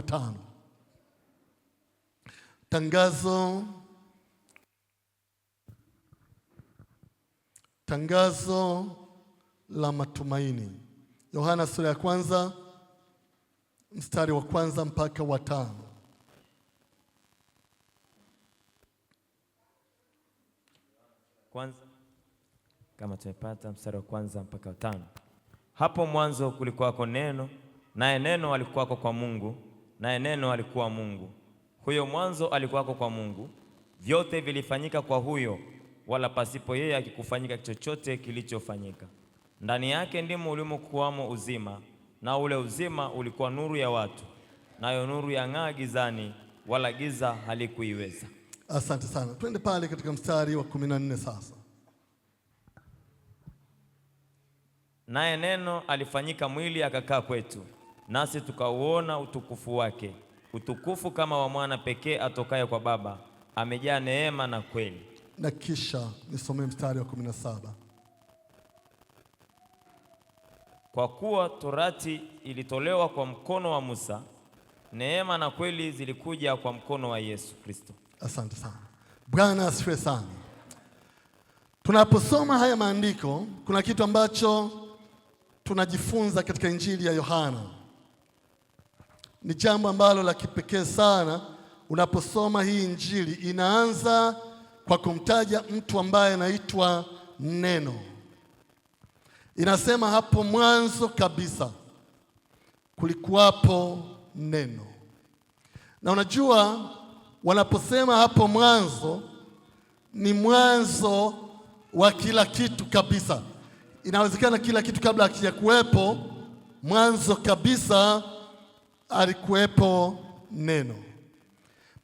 5. Tangazo la matumaini. Yohana sura ya 1 mstari wa 1 mpaka wa 5. Kwanza kama tumepata mstari wa 1 mpaka wa 5. Hapo mwanzo kulikuwako neno, naye neno alikuwako kwa Mungu, naye neno alikuwa Mungu. Huyo mwanzo alikuwako kwa Mungu. Vyote vilifanyika kwa huyo, wala pasipo yeye hakikufanyika chochote kilichofanyika. Ndani yake ndimo ulimokuwamo uzima, na ule uzima ulikuwa nuru ya watu, nayo nuru yang'aa gizani, wala giza halikuiweza. Asante sana. Twende pale katika mstari wa 14 sasa. Naye neno alifanyika mwili akakaa kwetu, nasi tukauona utukufu wake, utukufu kama wa mwana pekee atokaye kwa Baba, amejaa neema na kweli. Na kisha nisome mstari wa 17. Kwa kuwa torati ilitolewa kwa mkono wa Musa, neema na kweli zilikuja kwa mkono wa Yesu Kristo. Asante sana. Bwana asifiwe sana. Tunaposoma haya maandiko, kuna kitu ambacho tunajifunza katika Injili ya Yohana. Ni jambo ambalo la kipekee sana. Unaposoma hii Injili, inaanza kwa kumtaja mtu ambaye anaitwa Neno. Inasema hapo mwanzo kabisa kulikuwapo Neno. Na unajua wanaposema hapo mwanzo, ni mwanzo wa kila kitu kabisa. Inawezekana kila kitu kabla hakijakuwepo, mwanzo kabisa alikuwepo Neno.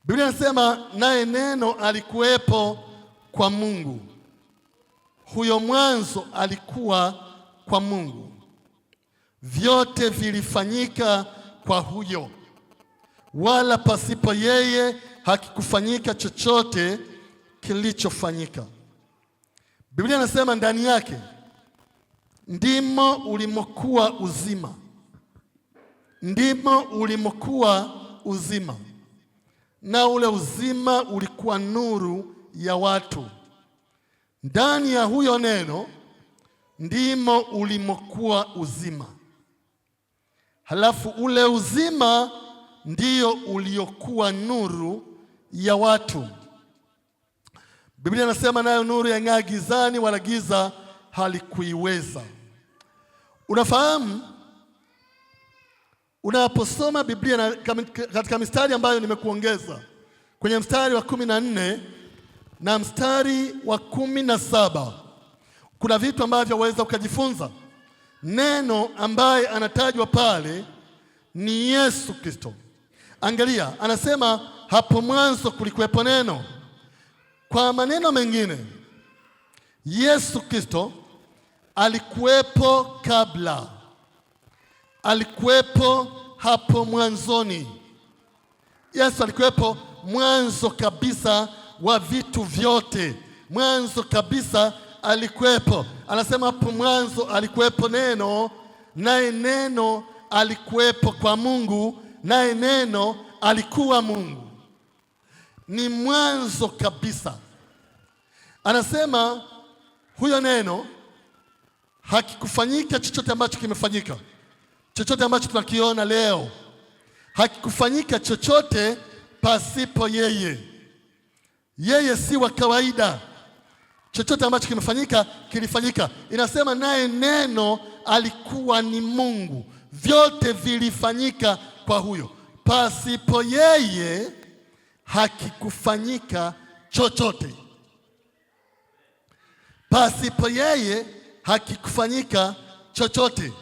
Biblia inasema naye neno alikuwepo kwa Mungu. Huyo mwanzo alikuwa kwa Mungu. Vyote vilifanyika kwa huyo, wala pasipo yeye hakikufanyika chochote kilichofanyika. Biblia inasema ndani yake ndimo ulimokuwa uzima. Ndimo ulimokuwa uzima, na ule uzima ulikuwa nuru ya watu. Ndani ya huyo neno ndimo ulimokuwa uzima. Halafu ule uzima ndio uliokuwa nuru ya watu. Biblia inasema nayo nuru yang'aa gizani, wala giza halikuiweza. Unafahamu, unaposoma Biblia katika mistari ambayo nimekuongeza, kwenye mstari wa 14 na mstari wa 17, kuna vitu ambavyo waweza ukajifunza. Neno ambaye anatajwa pale ni Yesu Kristo. Angalia, anasema hapo mwanzo kulikuwepo neno. Kwa maneno mengine, Yesu Kristo alikuwepo kabla. Alikuwepo hapo mwanzoni. Yesu alikuwepo mwanzo kabisa wa vitu vyote. Mwanzo kabisa alikuwepo. Anasema hapo mwanzo alikuwepo neno, naye neno alikuwepo kwa Mungu, naye neno alikuwa Mungu. Ni mwanzo kabisa. Anasema huyo neno hakikufanyika chochote ambacho kimefanyika. Chochote ambacho tunakiona leo hakikufanyika chochote pasipo yeye. Yeye si wa kawaida. Chochote ambacho kimefanyika kilifanyika. Inasema naye neno alikuwa ni Mungu. Vyote vilifanyika kwa huyo. Pasipo yeye hakikufanyika chochote. Pasipo yeye hakikufanyika chochote.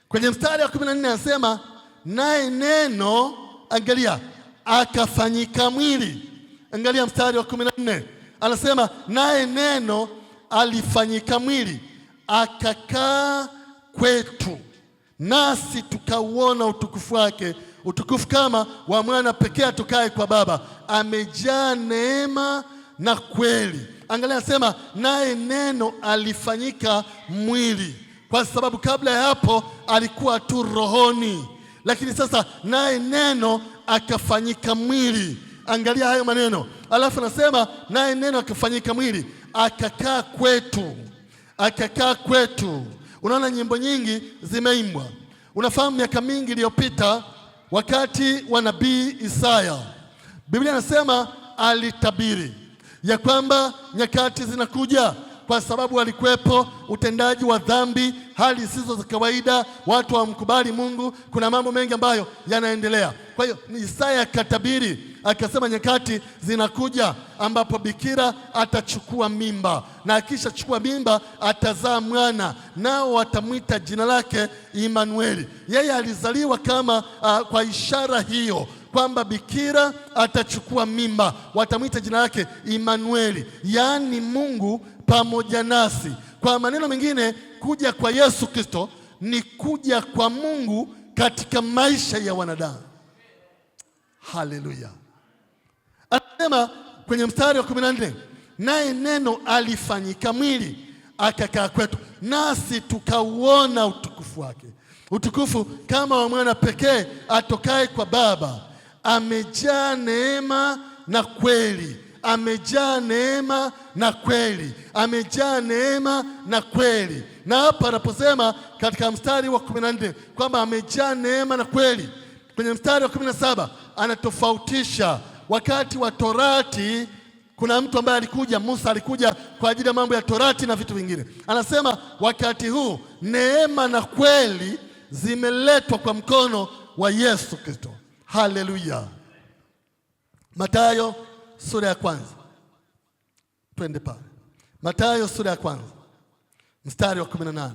Kwenye mstari wa 14 anasema naye neno, angalia, akafanyika mwili. Angalia mstari wa 14. Anasema naye neno alifanyika mwili, akakaa kwetu, nasi tukauona utukufu wake, utukufu kama wa mwana pekee atokaye kwa Baba, amejaa neema na kweli. Angalia, anasema naye neno alifanyika mwili, kwa sababu kabla ya hapo alikuwa tu rohoni, lakini sasa naye neno akafanyika mwili. Angalia hayo maneno, alafu anasema naye neno akafanyika mwili akakaa kwetu, akakaa kwetu. Unaona nyimbo nyingi zimeimbwa. Unafahamu miaka mingi iliyopita wakati wa nabii Isaya, Biblia inasema alitabiri ya kwamba nyakati zinakuja, kwa sababu alikuwepo utendaji wa dhambi, hali zisizo za kawaida, watu hawamkubali Mungu, kuna mambo mengi ambayo yanaendelea. Kwa hiyo Isaya akatabiri akasema nyakati zinakuja ambapo bikira atachukua mimba, na akishachukua mimba atazaa mwana, nao watamwita jina lake Imanueli. Yeye alizaliwa kama kwa ishara hiyo kwamba bikira atachukua mimba, watamwita jina lake Imanueli, yaani Mungu pamoja nasi. Kwa maneno mengine, kuja kwa Yesu Kristo ni kuja kwa Mungu katika maisha ya wanadamu. Haleluya. Anasema kwenye mstari wa 14, naye neno alifanyika mwili akakaa kwetu, nasi tukauona utukufu wake, utukufu kama wa mwana pekee atokaye kwa Baba, amejaa neema na kweli, amejaa neema na kweli, amejaa neema na kweli. Na hapa anaposema katika mstari wa 14 kwamba amejaa neema na kweli, kwenye mstari wa 17 anatofautisha. Wakati wa Torati kuna mtu ambaye alikuja, Musa alikuja kwa ajili ya mambo ya Torati na vitu vingine. Anasema wakati huu neema na kweli zimeletwa kwa mkono wa Yesu Kristo. Haleluya. Mathayo sura ya kwanza, twende pale. Mathayo sura ya kwanza mstari wa 18,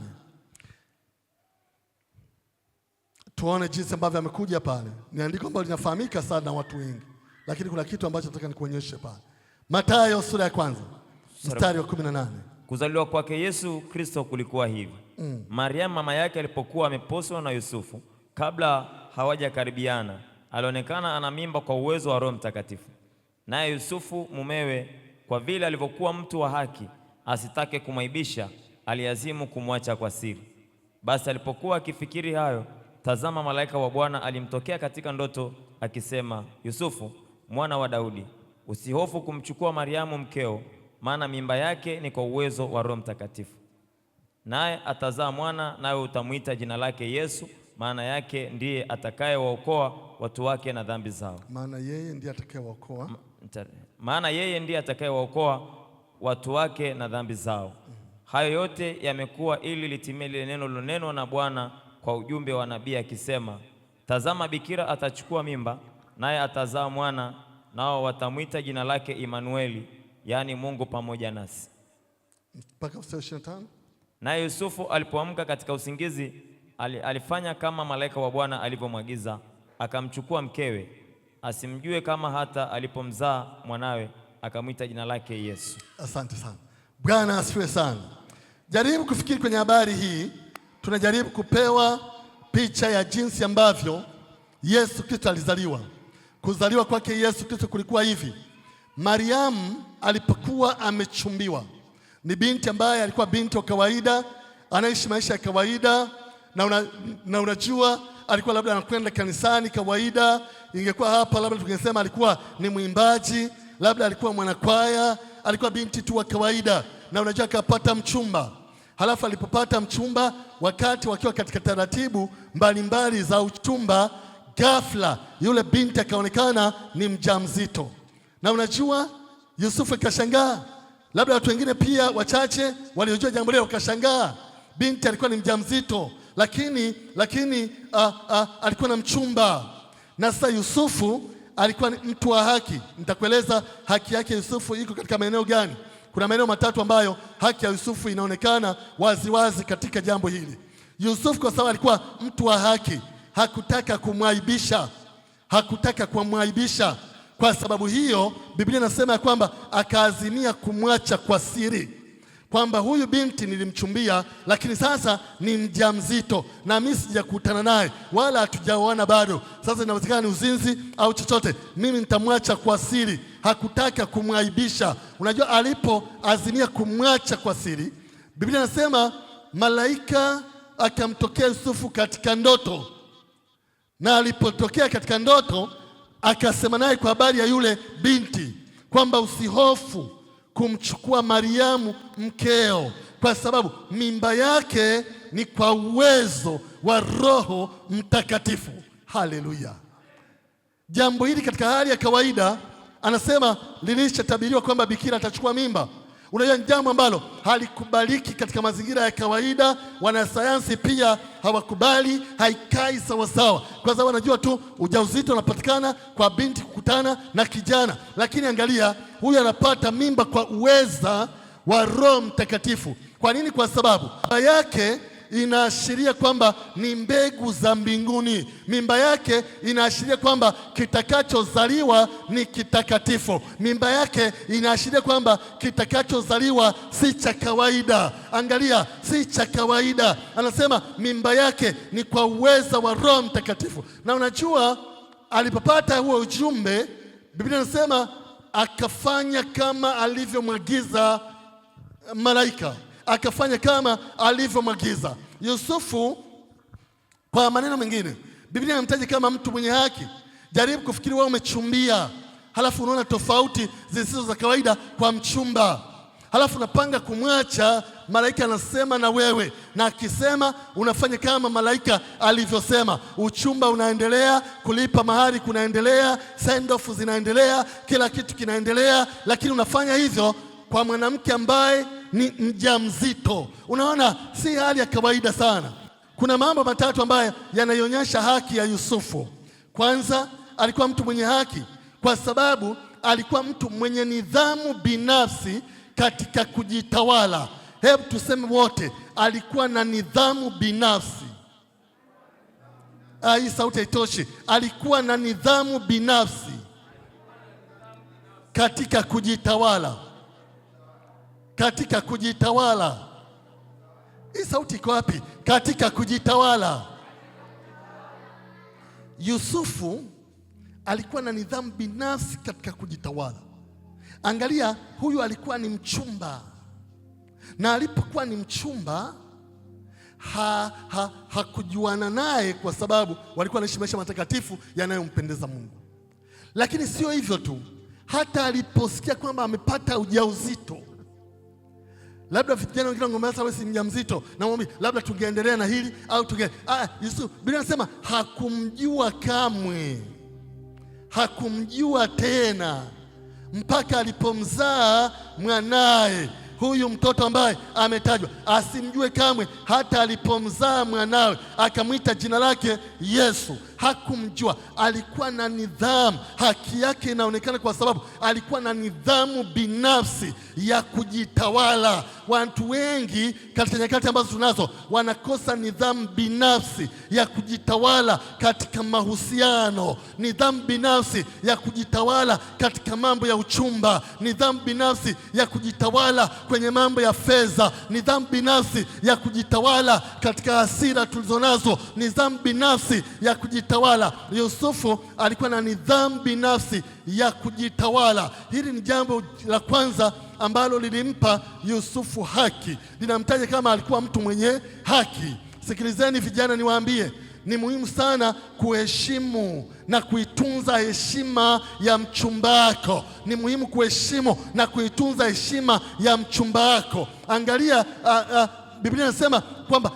tuone jinsi ambavyo amekuja pale. Ni andiko ambalo linafahamika sana na watu wengi, lakini kuna kitu ambacho nataka nikuonyeshe pale. Mathayo sura ya kwanza mstari wa 18. Kuzaliwa kwake Yesu Kristo kulikuwa hivi. Mariamu mama yake alipokuwa ameposwa na Yusufu, kabla hawajakaribiana, alionekana ana mimba kwa uwezo wa Roho Mtakatifu. Naye Yusufu mumewe, kwa vile alivyokuwa mtu wa haki, asitake kumwaibisha, aliazimu kumwacha kwa siri. Basi alipokuwa akifikiri hayo, tazama, malaika wa Bwana alimtokea katika ndoto akisema, Yusufu mwana wa Daudi, usihofu kumchukua Mariamu mkeo, maana mimba yake ni kwa uwezo wa Roho Mtakatifu. Naye atazaa mwana, nawe utamwita jina lake Yesu, maana yake ndiye atakayewaokoa watu wake na dhambi zao. Maana yeye ndiye atakayewaokoa watu wake na dhambi zao. Hayo yote yamekuwa ili litimie lile neno lilonenwa na Bwana kwa ujumbe wa nabii akisema, tazama, bikira atachukua mimba, naye atazaa mwana, nao watamwita jina lake Imanueli, yaani Mungu pamoja nasi. Mpaka 25. Naye Yusufu alipoamka katika usingizi, alifanya kama malaika wa Bwana alivyomwagiza, akamchukua mkewe, asimjue kama hata alipomzaa mwanawe, akamwita jina lake Yesu. Asante sana. Bwana asifiwe sana. Jaribu kufikiri kwenye habari hii. Tunajaribu kupewa picha ya jinsi ambavyo Yesu Kristo alizaliwa. Kuzaliwa kwake Yesu Kristo kulikuwa hivi. Mariamu alipokuwa amechumbiwa, ni binti ambaye alikuwa binti wa kawaida, anaishi maisha ya kawaida, na unajua alikuwa labda anakwenda kanisani kawaida. Ingekuwa hapa labda tungesema alikuwa ni mwimbaji, labda alikuwa mwanakwaya, alikuwa binti tu wa kawaida. Na unajua akapata mchumba. Halafu alipopata mchumba, wakati wakiwa katika taratibu mbalimbali za uchumba, ghafla yule binti akaonekana ni mjamzito. Na unajua Yusufu akashangaa, labda watu wengine pia wachache waliojua jambo lile wakashangaa. Binti alikuwa ni mjamzito, lakini alikuwa na mchumba. Na sasa Yusufu alikuwa ni mtu wa haki. Nitakueleza haki yake Yusufu iko katika maeneo gani. Kuna maeneo matatu ambayo haki ya Yusufu inaonekana waziwazi katika jambo hili. Yusufu kwa sababu alikuwa mtu wa haki, hakutaka kumwaibisha. Kwa sababu hiyo Biblia inasema ya kwamba akaazimia kumwacha kwa siri, kwamba huyu binti nilimchumbia, lakini sasa ni mjamzito na mimi sijakutana naye wala hatujaoana bado. Sasa inawezekana ni uzinzi au chochote, mimi nitamwacha kwa siri. Hakutaka kumwaibisha. Unajua, alipoazimia kumwacha kwa siri, Biblia inasema malaika akamtokea Yusufu katika ndoto, na alipotokea katika ndoto akasema naye kwa habari ya yule binti kwamba usihofu kumchukua Mariamu mkeo, kwa sababu mimba yake ni kwa uwezo wa Roho Mtakatifu. Haleluya! Jambo hili katika hali ya kawaida anasema lilishatabiriwa kwamba bikira atachukua mimba. Unajua, jambo ambalo halikubaliki katika mazingira ya kawaida. Wanasayansi pia hawakubali, haikai sawasawa, kwa sababu wanajua tu ujauzito unapatikana kwa binti kukutana na kijana. Lakini angalia, huyu anapata mimba kwa uweza wa Roho Mtakatifu. Kwa nini? Kwa sababu mimba yake inaashiria kwamba ni mbegu za mbinguni. Mimba yake inaashiria kwamba kitakachozaliwa ni kitakatifu. Mimba yake inaashiria kwamba kitakachozaliwa si cha kawaida. Angalia, si cha kawaida. Anasema mimba yake ni kwa uweza wa Roho Mtakatifu. Na unajua, alipopata huo ujumbe, Biblia inasema akafanya kama alivyomwagiza malaika, akafanya kama alivyomwagiza. Yusufu, kwa maneno mengine, Biblia inamtaja kama mtu mwenye haki. Jaribu kufikiri wewe umechumbia, halafu unaona tofauti zisizo za kawaida kwa mchumba, halafu unapanga kumwacha. Malaika anasema na wewe, na akisema unafanya kama malaika alivyosema. Uchumba unaendelea, kulipa mahari kunaendelea, send off zinaendelea, kila kitu kinaendelea, lakini unafanya hivyo kwa mwanamke ambaye ni mjamzito. Unaona, si hali ya kawaida sana. Kuna mambo matatu ambayo yanaionyesha haki ya Yusufu. Kwanza, alikuwa mtu mwenye haki kwa sababu alikuwa mtu mwenye nidhamu binafsi katika kujitawala. Hebu tuseme wote, alikuwa na nidhamu binafsi. Hii sauti haitoshi. Alikuwa na nidhamu binafsi katika kujitawala. Katika kujitawala. Hii sauti iko wapi? Katika kujitawala. Yusufu alikuwa na nidhamu binafsi katika kujitawala. Angalia, huyu alikuwa ni mchumba, na alipokuwa ni mchumba hakujuana naye kwa sababu walikuwa wanaishi maisha matakatifu yanayompendeza Mungu. Lakini sio hivyo tu, hata aliposikia kwamba amepata ujauzito, labda vijana wengine wangemwambia wewe si mjamzito, na mwambie labda tungeendelea na hili au Yusufu, Biblia inasema hakumjua kamwe, hakumjua tena mpaka alipomzaa mwanaye. Huyu mtoto ambaye ametajwa asimjue kamwe hata alipomzaa mwanawe akamwita jina lake Yesu. Hakumjua. Alikuwa na nidhamu. Haki yake inaonekana kwa sababu alikuwa na nidhamu binafsi ya kujitawala. Watu wengi katika nyakati ambazo tunazo wanakosa nidhamu binafsi ya kujitawala katika mahusiano, nidhamu binafsi ya kujitawala katika mambo ya uchumba, nidhamu binafsi ya kujitawala kwenye mambo ya fedha, nidhamu binafsi ya kujitawala katika hasira tulizonazo, nidhamu binafsi ya kujitawala. Yusufu alikuwa na nidhamu binafsi ya kujitawala. Hili ni jambo la kwanza ambalo lilimpa Yusufu haki, linamtaja kama alikuwa mtu mwenye haki. Sikilizeni vijana, niwaambie, ni muhimu sana kuheshimu na kuitunza heshima ya mchumba wako. Ni muhimu kuheshimu na kuitunza heshima ya mchumba wako. Angalia, Biblia inasema kwamba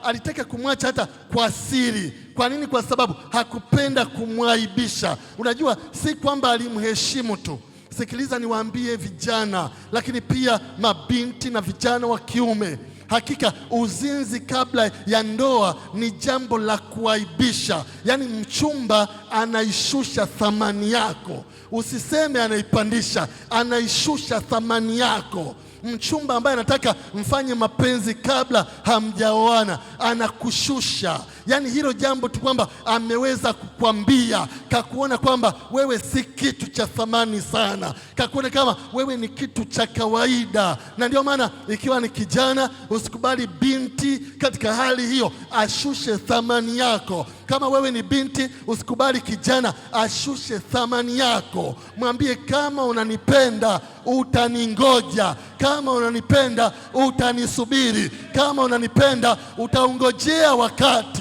alitaka kumwacha hata kwa siri. Kwa nini? Kwa sababu hakupenda kumwaibisha. Unajua, si kwamba alimheshimu tu. Sikiliza niwaambie vijana, lakini pia mabinti na vijana wa kiume, hakika uzinzi kabla ya ndoa ni jambo la kuaibisha. Yaani mchumba anaishusha thamani yako. Usiseme anaipandisha, anaishusha thamani yako. Mchumba ambaye anataka mfanye mapenzi kabla hamjaoana anakushusha. Yaani hilo jambo tu kwamba ameweza kukwambia, kakuona kwamba wewe si kitu cha thamani sana, kakuona kama wewe ni kitu cha kawaida. Na ndio maana ikiwa ni kijana, usikubali binti katika hali hiyo ashushe thamani yako. Kama wewe ni binti, usikubali kijana ashushe thamani yako. Mwambie, kama unanipenda utaningoja, kama unanipenda utanisubiri, kama unanipenda utaungojea wakati.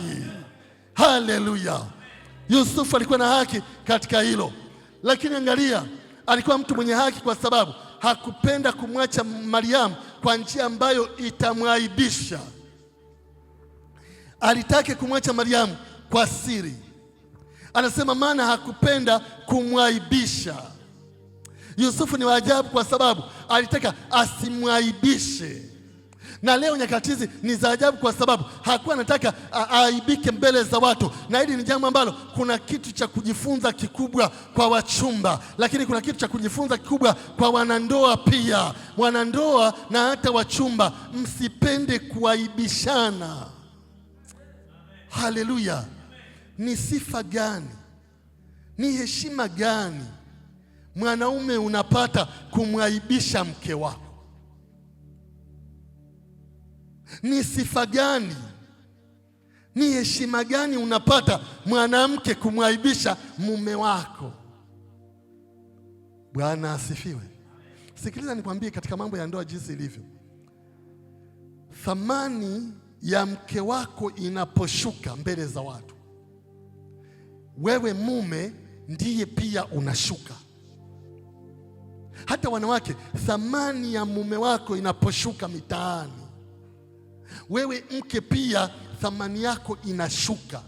Haleluya! Yusufu alikuwa na haki katika hilo, lakini angalia, alikuwa mtu mwenye haki kwa sababu hakupenda kumwacha Mariamu kwa njia ambayo itamwaibisha. Alitaka kumwacha Mariamu kwa siri. Anasema maana hakupenda kumwaibisha. Yusufu ni waajabu kwa sababu alitaka asimwaibishe. Na leo nyakati hizi ni za ajabu kwa sababu hakuwa anataka aaibike mbele za watu. Na hili ni jambo ambalo kuna kitu cha kujifunza kikubwa kwa wachumba, lakini kuna kitu cha kujifunza kikubwa kwa wanandoa pia. Wanandoa na hata wachumba, msipende kuaibishana. Haleluya! Ni sifa gani, ni heshima gani mwanaume unapata kumwaibisha mke wako? Ni sifa gani, ni heshima gani unapata mwanamke kumwaibisha mume wako? Bwana asifiwe. Sikiliza nikwambie, katika mambo ya ndoa jinsi ilivyo, thamani ya mke wako inaposhuka mbele za watu, wewe mume ndiye pia unashuka. Hata wanawake, thamani ya mume wako inaposhuka mitaani, wewe mke pia thamani yako inashuka.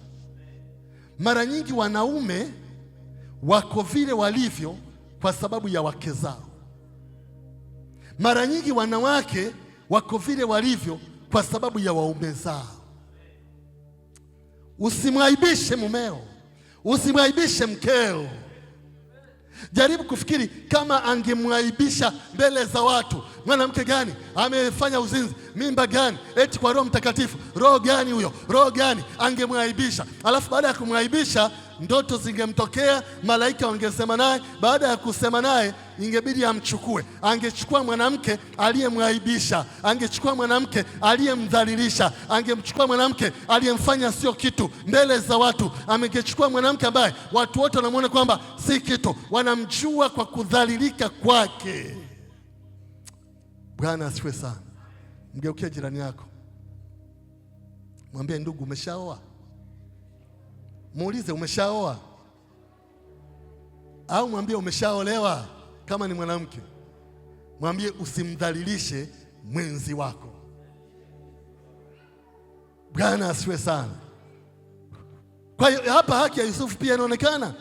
Mara nyingi wanaume wako vile walivyo kwa sababu ya wake zao. Mara nyingi wanawake wako vile walivyo kwa sababu ya waume zao. Usimwaibishe mumeo, usimwaibishe mkeo. Jaribu kufikiri kama angemwaibisha mbele za watu. Mwanamke gani amefanya uzinzi? Mimba gani? Eti kwa Roho Mtakatifu. Roho gani huyo? Roho gani? Angemwaibisha. Alafu baada ya kumwaibisha, ndoto zingemtokea, malaika wangesema naye. Baada ya kusema naye, ingebidi amchukue. Angechukua mwanamke aliyemwaibisha, angechukua mwanamke aliyemdhalilisha, angemchukua mwanamke aliyemfanya sio kitu mbele za watu, angechukua mwanamke ambaye watu wote wanamwona kwamba si kitu, wanamjua kwa kudhalilika kwake. Bwana asifiwe sana. Mgeukie jirani yako, mwambie, ndugu, umeshaoa? Muulize, umeshaoa? Au mwambie umeshaolewa. Kama ni mwanamke, mwambie usimdhalilishe mwenzi wako. Bwana asifiwe sana. Kwa hiyo hapa haki ya Yusufu pia inaonekana,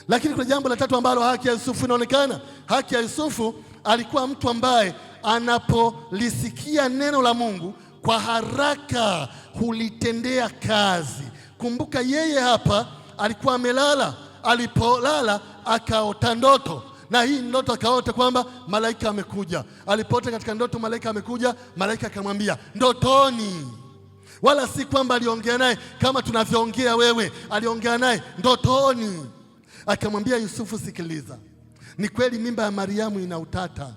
lakini kuna jambo la tatu ambalo haki ya Yusufu inaonekana. Haki ya Yusufu, alikuwa mtu ambaye anapolisikia neno la Mungu kwa haraka hulitendea kazi. Kumbuka yeye hapa alikuwa amelala, alipolala akaota ndoto, na hii ndoto akaota kwamba malaika amekuja. Alipoota katika ndoto malaika amekuja, malaika akamwambia ndotoni. Wala si kwamba aliongea naye kama tunavyoongea wewe, aliongea naye ndotoni. Akamwambia Yusufu, sikiliza, ni kweli mimba ya Mariamu ina utata,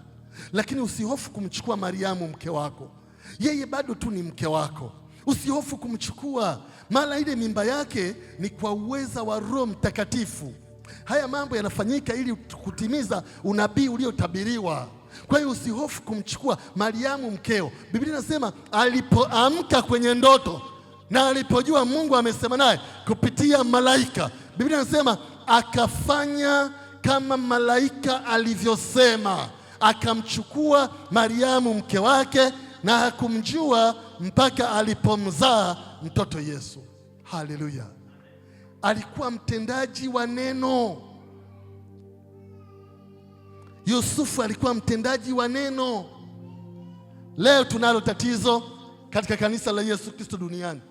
lakini usihofu kumchukua Mariamu mke wako. Yeye bado tu ni mke wako, usihofu kumchukua, maana ile mimba yake ni kwa uweza wa Roho Mtakatifu. Haya mambo yanafanyika ili kutimiza unabii uliotabiriwa. Kwa hiyo usihofu kumchukua Mariamu mkeo. Biblia inasema alipoamka kwenye ndoto na alipojua Mungu amesema naye kupitia malaika, Biblia inasema akafanya kama malaika alivyosema, akamchukua Mariamu mke wake, na hakumjua mpaka alipomzaa mtoto Yesu. Haleluya! Alikuwa mtendaji wa neno. Yusufu alikuwa mtendaji wa neno. Leo tunalo tatizo katika kanisa la Yesu Kristo duniani.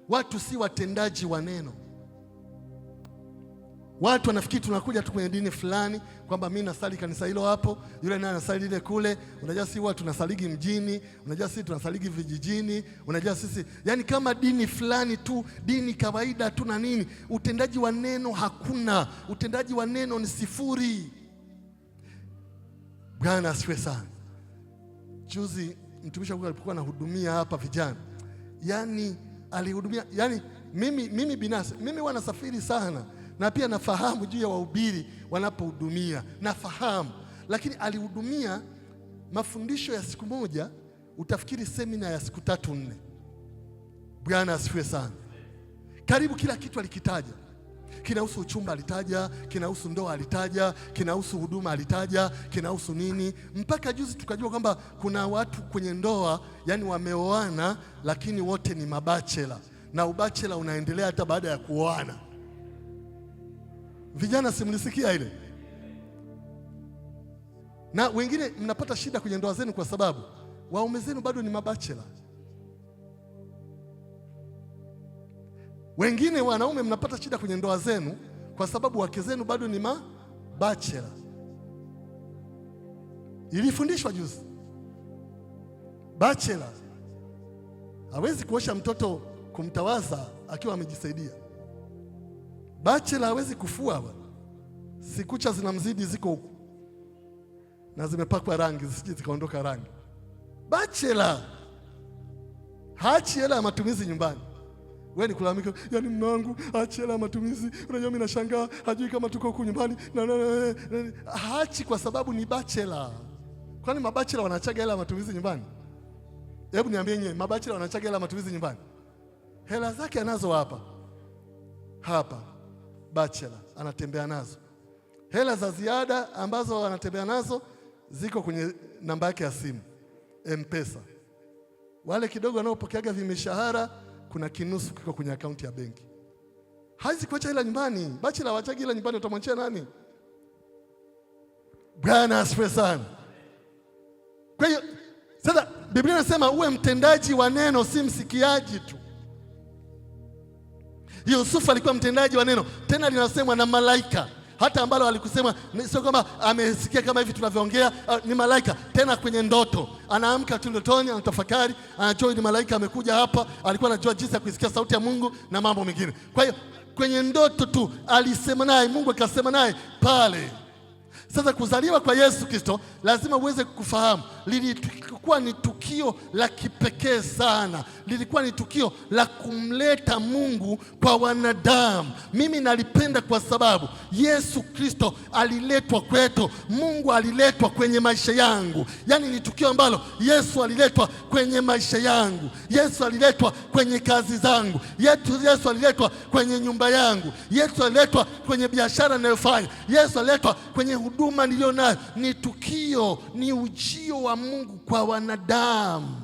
Watu si watendaji wa neno. Watu wanafikiri tunakuja tu kwenye dini fulani kwamba mimi nasali kanisa hilo hapo, yule naye anasali lile kule. Unajua si watu tunasaligi mjini, unajua sisi tunasaligi vijijini, unajua sisi, yani kama dini fulani tu, dini kawaida tu na nini. Utendaji wa neno hakuna. Utendaji wa neno ni sifuri. Bwana asifiwe sana. Juzi mtumishi wangu alipokuwa anahudumia hapa vijana, yani alihudumia, yani mimi binafsi, mimi wanasafiri sana na pia nafahamu juu ya wahubiri wanapohudumia, nafahamu. Lakini alihudumia mafundisho ya siku moja, utafikiri semina ya siku 3-4. Bwana asifiwe sana. Karibu kila kitu alikitaja. Kinahusu uchumba alitaja, kinahusu ndoa alitaja, kinahusu huduma alitaja, kinahusu nini. Mpaka juzi tukajua kwamba kuna watu kwenye ndoa, yani wameoana lakini wote ni mabachela, na ubachela unaendelea hata baada ya kuoana. Vijana, simlisikia ile? Na wengine mnapata shida kwenye ndoa zenu kwa sababu waume zenu bado ni mabachela. Wengine wanaume mnapata shida kwenye ndoa zenu kwa sababu wake zenu bado ni mabachela. Ilifundishwa juzi, bachela hawezi kuosha mtoto kumtawaza akiwa amejisaidia. Bachela hawezi kufua bwana, sikucha zinamzidi, ziko huku na zimepakwa rangi zisije zikaondoka rangi. Bachela haachi hela ya matumizi nyumbani. Wewe ni kulalamika, yani mume wangu haachi hela ya matumizi. Unajua mimi nashangaa, hajui kama tuko huku nyumbani. Haachi kwa sababu ni bachela. Kwani mabachela wanachaga hela ya matumizi nyumbani? Hebu niambie nyewe, mabachela wanachaga hela ya matumizi nyumbani? Hela zake anazo hapa. Bachela anatembea nazo. Hela za ziada ambazo anatembea nazo ziko kwenye namba yake ya simu, M-Pesa. Wale kidogo wanaopokeaga vimishahara, kuna kinusu kiko kwenye akaunti ya benki. Haizi kuacha hela nyumbani. Bachela wachagi hela nyumbani, utamwachia nani? Bwana asifiwe sana. Kwa hiyo sasa Biblia inasema uwe mtendaji wa neno, si msikiaji tu. Yusufu alikuwa mtendaji wa neno, tena linasemwa na malaika, hata ambalo alikusema sio kama amesikia kama hivi tunavyoongea, ni malaika. Tena kwenye ndoto, anaamka tu ndotoni, anatafakari, anajua ni malaika amekuja hapa. Alikuwa anajua jinsi ya kusikia sauti ya Mungu na mambo mengine. Kwa hiyo kwenye ndoto tu alisema naye, Mungu akasema naye pale. Sasa kuzaliwa kwa Yesu Kristo lazima uweze kufahamu, lilikuwa ni tukio la kipekee sana. Lilikuwa ni tukio la kumleta Mungu kwa wanadamu. Mimi nalipenda kwa sababu Yesu Kristo aliletwa kwetu, Mungu aliletwa kwenye maisha yangu. Yaani ni tukio ambalo Yesu aliletwa kwenye maisha yangu. Yesu aliletwa kwenye kazi zangu. Yesu aliletwa kwenye nyumba yangu. Yesu aliletwa kwenye biashara ninayofanya. Yesu aliletwa kwenye huduma nilionayo. Ni tukio, ni ujio wa Mungu kwa wanadamu.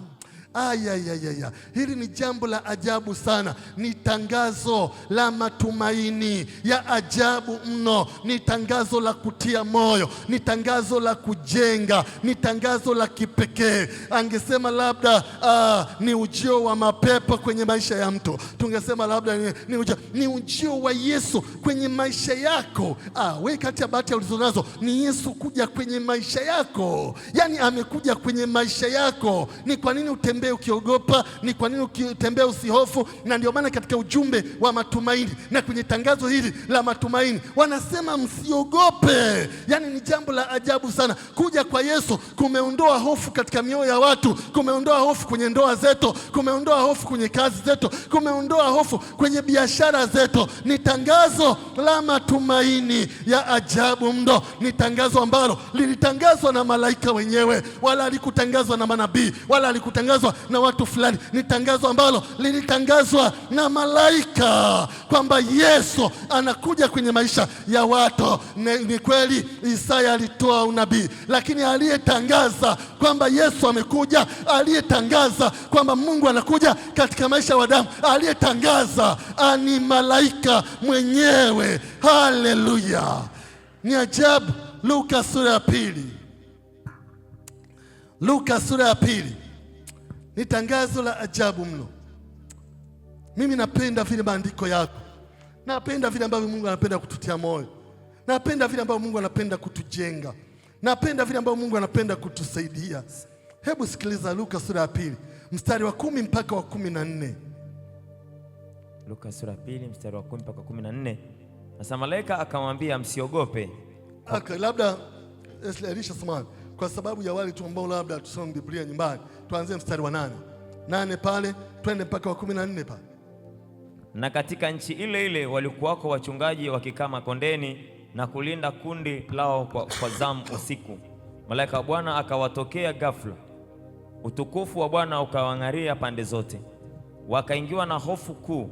Ayayayaya, hili ni jambo la ajabu sana. Ni tangazo la matumaini ya ajabu mno. Ni tangazo la kutia moyo. Ni tangazo la kujenga. Ni tangazo la kipekee. Angesema labda ni ujio wa mapepo kwenye maisha ya mtu, tungesema labda ni ujio wa Yesu kwenye maisha yako. We kati ya bahati ulizonazo ni Yesu kuja kwenye maisha yako. Yani amekuja kwenye maisha yako. Ni kwa nini utembee ukiogopa? Ni kwa nini ukitembea usihofu? Na ndio maana katika ujumbe wa matumaini na kwenye tangazo hili la matumaini wanasema msiogope. Yani ni jambo la ajabu sana. Kuja kwa Yesu kumeondoa hofu katika mioyo ya watu, kumeondoa hofu kwenye ndoa zetu, kumeondoa hofu kwenye kazi zetu, kumeondoa hofu kwenye biashara zetu. Ni tangazo la matumaini ya ajabu mno. Ni tangazo ambalo lilitangazwa na malaika wenyewe, wala halikutangazwa na manabii, wala halikutangazwa na watu fulani. Ni tangazo ambalo lilitangazwa na malaika kwamba Yesu anakuja kwenye maisha ya watu. Ni kweli Isaya alitoa unabii, lakini aliyetangaza kwamba Yesu amekuja, aliyetangaza kwamba Mungu anakuja katika maisha ya wanadamu, aliyetangaza ni malaika mwenyewe. Haleluya, ni ajabu. Luka sura ya pili. Luka sura ya pili ni tangazo la ajabu mno. Mimi napenda vile maandiko yako, napenda vile ambavyo Mungu anapenda kututia moyo, napenda vile ambavyo Mungu anapenda kutujenga, napenda vile ambavyo Mungu anapenda kutusaidia. Hebu sikiliza Luka sura ya pili mstari wa 10 mpaka wa 14. Luka sura ya pili mstari wa 10 mpaka 14. Sasa malaika akamwambia msiogope. Labda Elisha samani, kwa sababu ya wale tu ambao labda tusome Biblia nyumbani, tuanze mstari wa 8 pale twende mpaka wa 14 pale. Na katika nchi ile ile walikuwako wachungaji wakikaa makondeni na kulinda kundi lao kwa zamu usiku. Malaika wa Bwana akawatokea ghafla, utukufu wa Bwana ukawang'aria pande zote, wakaingiwa na hofu kuu.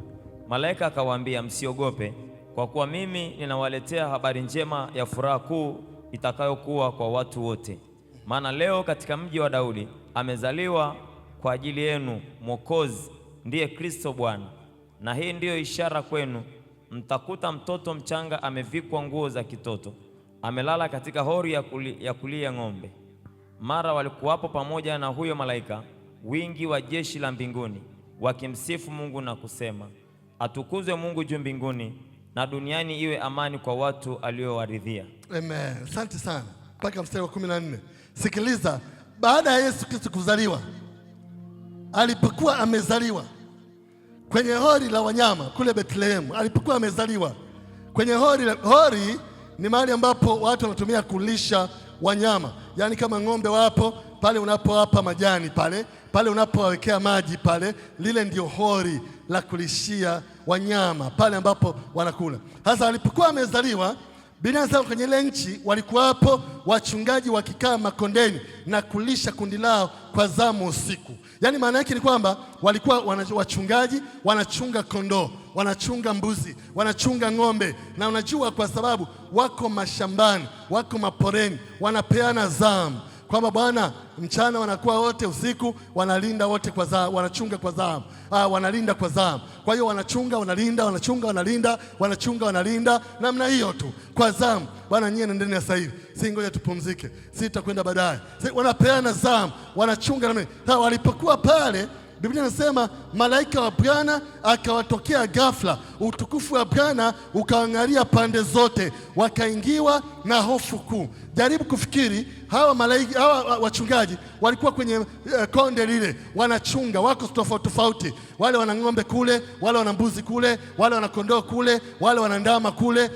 Malaika akawaambia msiogope, kwa kuwa mimi ninawaletea habari njema ya furaha kuu itakayokuwa kwa watu wote. Maana leo katika mji wa Daudi amezaliwa kwa ajili yenu Mwokozi, ndiye Kristo Bwana. Na hii ndiyo ishara kwenu, mtakuta mtoto mchanga amevikwa nguo za kitoto, amelala katika hori ya kulia ng'ombe. Mara walikuwapo pamoja na huyo malaika wingi wa jeshi la mbinguni, wakimsifu Mungu na kusema, atukuzwe Mungu juu mbinguni, na duniani iwe amani kwa watu aliowaridhia. Amen. Asante sana. Mpaka mstari wa 14. Sikiliza, baada ya Yesu Kristo kuzaliwa, alipokuwa amezaliwa kwenye hori la wanyama kule Bethlehemu, alipokuwa amezaliwa kwenye hori ni mahali ambapo watu wanatumia kulisha wanyama, yaani kama ng'ombe wapo pale, unapowapa majani pale unapowawekea maji pale, lile ndio hori la kulishia wanyama pale ambapo wanakula. Sasa alipokuwa amezaliwa, Biblia inasema kwenye ile nchi walikuwapo wachungaji wakikaa makondeni na kulisha kundi lao kwa zamu usiku. Yaani maana yake ni kwamba walikuwa wachungaji wanachunga kondoo, wanachunga mbuzi, wanachunga ng'ombe, na unajua kwa sababu wako mashambani, wako maporeni, wanapeana zamu. Kwamba bwana, mchana wanakuwa wote, usiku wanalinda wote kwa zamu, wanachunga kwa zamu. Wanalinda kwa zamu. Kwa hiyo wanachunga, wanalinda, wanachunga, wanalinda, wanachunga, wanalinda, namna hiyo tu kwa zamu. Bwana, nyie nendeni sasa hivi, si ngoja tupumzike, si tutakwenda baadaye. Wanapeana zamu, wanachunga namna. Sasa walipokuwa pale, Biblia inasema malaika wa Bwana akawatokea ghafla, utukufu wa Bwana ukaangalia pande zote, wakaingiwa na hofu kuu. Jaribu kufikiri, hawa malaika, hawa wachungaji walikuwa kwenye konde lile, wanachunga, wako tofauti tofauti. Wale wana ng'ombe kule, wale wana mbuzi kule, wale wana kondoo kule, wale wana ndama kule,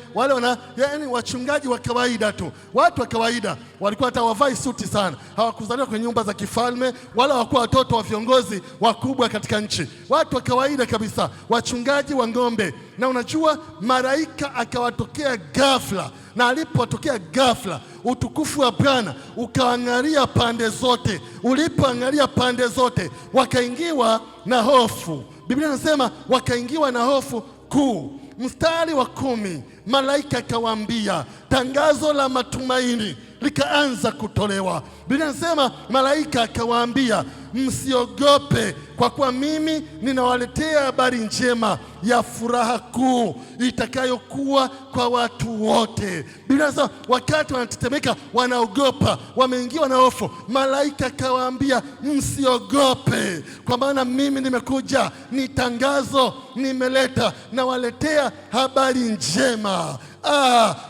yani wachungaji wa kawaida tu, watu wa kawaida. Walikuwa hata wavai suti sana, hawakuzaliwa kwenye nyumba za kifalme, wala hawakuwa watoto wa viongozi wakubwa katika nchi. Watu wa kawaida kabisa, wachungaji wa ng'ombe. Na unajua malaika akawatokea ghafla, na alipotokea ghafla, utukufu wa Bwana ukaangalia pande zote. Ulipoangalia pande zote, wakaingiwa na hofu. Biblia inasema wakaingiwa na hofu kuu. Mstari wa 10, malaika akawaambia, tangazo la matumaini likaanza kutolewa. Biblia inasema malaika akawaambia, msiogope, kwa kuwa mimi ninawaletea habari njema ya furaha kuu itakayokuwa kwa watu wote. Biblia inasema wakati wanatetemeka, wanaogopa, wameingiwa na hofu, malaika akawaambia, msiogope, kwa maana mimi nimekuja, ni tangazo nimeleta, nawaletea habari njema.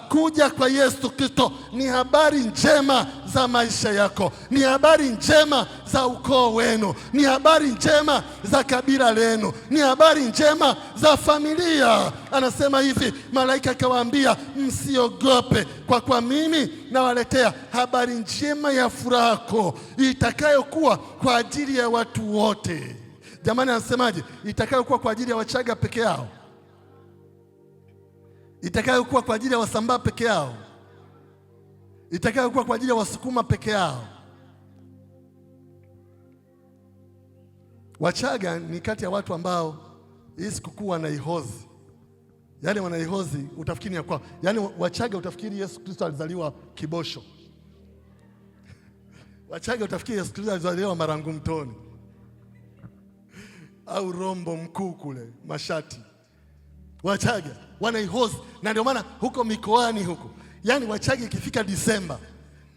Kuja kwa Yesu Kristo ni habari njema za maisha yako, ni habari njema za ukoo wenu, ni habari njema za kabila lenu, ni habari njema za familia. Anasema hivi, malaika akawaambia, msiogope, kwa kuwa mimi nawaletea habari njema ya furaha kuu itakayokuwa kwa ajili ya watu wote. Jamani, anasemaje? Itakayokuwa kwa ajili ya Wachaga peke yao? Itakayokuwa kwa ajili ya Wasambaa peke yao? Itakayokuwa kwa ajili ya Wasukuma peke yao? Wachaga ni kati ya watu ambao hii sikukuu wanaihozi, yaani wanaihozi, utafikiri ya kwao. Yaani Wachaga utafikiri Yesu Kristo alizaliwa Kibosho. Wachaga utafikiri Yesu Kristo alizaliwa Marangu Mtoni au Rombo Mkuu kule Mashati. Wachaga wanaihozi, na ndio maana huko mikoani huko, yaani Wachaga ikifika Disemba,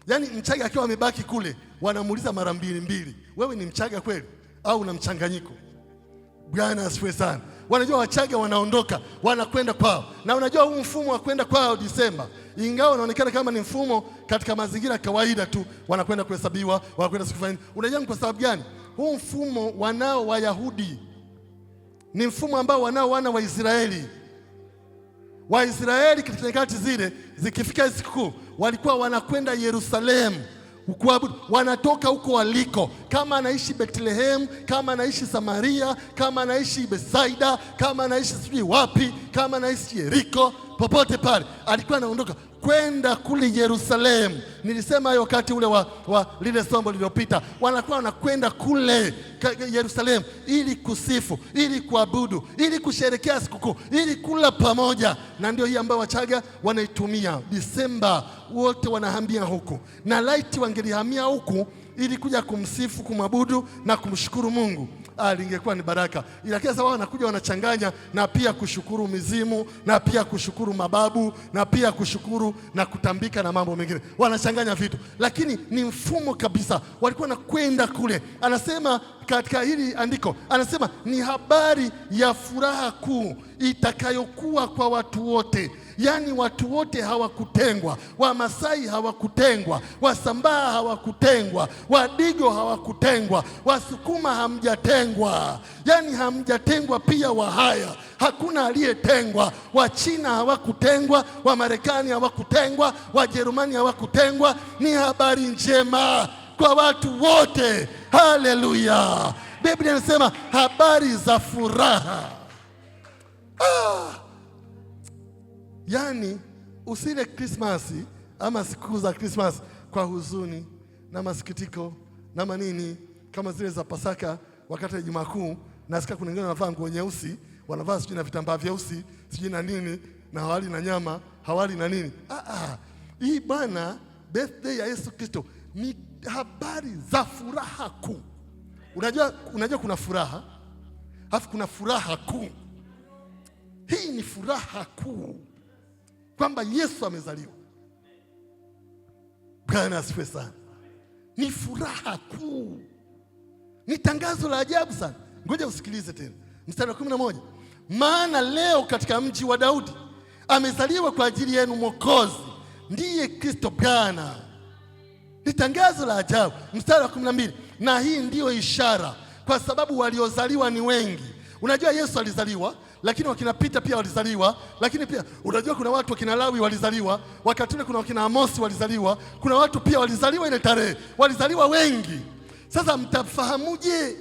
yaani Mchaga akiwa amebaki kule, wanamuuliza mara mbili, wewe ni Mchaga kweli au una mchanganyiko? Bwana asifiwe sana. Wanajua Wachaga wanaondoka, wanakwenda kwao. Na unajua huu mfumo wa kwenda kwao Disemba, ingawa unaonekana kama ni mfumo katika mazingira kawaida tu, wanakwenda kuhesabiwa, wanakwenda siku fulani. Unajua kwa sababu gani? Huu mfumo wanao Wayahudi, ni mfumo ambao wanao wana wa Israeli. Waisraeli katika nyakati zile, zikifika sikukuu, walikuwa wanakwenda Yerusalemu kuabudu. Wanatoka huko waliko, kama anaishi Bethlehem, kama anaishi Samaria, kama anaishi Besaida, kama anaishi sijui wapi, kama anaishi Yeriko, popote pale alikuwa anaondoka kwenda kule Yerusalemu. Nilisema hayo wakati ule wa lile somo lililopita. Wanakuwa wanakwenda kule Yerusalemu ili kusifu, ili kuabudu, ili kusherehekea sikukuu, ili kula pamoja. Na ndio hii ambayo Wachaga wanaitumia Disemba, wote wanahamia huku. Na laiti wangelihamia huku ili kuja kumsifu, kumwabudu na kumshukuru Mungu, lingekuwa ni baraka. Ila kesa wao wanakuja wanachanganya na pia kushukuru mizimu, na pia kushukuru mababu, na pia kushukuru na kutambika na mambo mengine. Wanachanganya vitu, lakini ni mfumo kabisa. Walikuwa nakwenda kule. Anasema katika hili andiko, anasema ni habari ya furaha kuu itakayokuwa kwa watu wote. Yaani watu wote hawakutengwa. Wamasai hawakutengwa, Wasambaa hawakutengwa, Wadigo hawakutengwa, Wasukuma hamjatengwa. Yaani hamjatengwa pia Wahaya, hakuna aliyetengwa. Wachina hawakutengwa, Wamarekani hawakutengwa, Wajerumani hawakutengwa. Ni habari njema kwa watu wote. Haleluya! Biblia inasema habari za furaha. Yaani usile Krismasi ama siku za Krismasi kwa huzuni na masikitiko na manini kama zile za Pasaka wakati wa Juma Kuu. Nasikia kuna wengine wanavaa nguo nyeusi, wanavaa sijui na vitambaa vyeusi, sijui na nini, na hawali na nyama, hawali na nini. Hii bwana, birthday ya Yesu Kristo ni habari za furaha kuu. Unajua kuna furaha, halafu kuna furaha kuu. Hii ni furaha kuu kwamba Yesu amezaliwa. Bwana asifiwe sana. Ni furaha kuu, ni tangazo la ajabu sana. Ngoja usikilize tena mstari wa 11. Maana leo katika mji wa Daudi amezaliwa kwa ajili yenu Mwokozi, ndiye Kristo Bwana. Ni tangazo la ajabu. Mstari wa 12. Na hii ndiyo ishara, kwa sababu waliozaliwa ni wengi. Unajua Yesu alizaliwa, lakini wakina Pita pia walizaliwa, lakini pia unajua kuna watu wakina Lawi walizaliwa, wakati ule kuna wakina Amosi walizaliwa, kuna watu pia walizaliwa ile tarehe, walizaliwa wengi. Sasa mtafahamuje?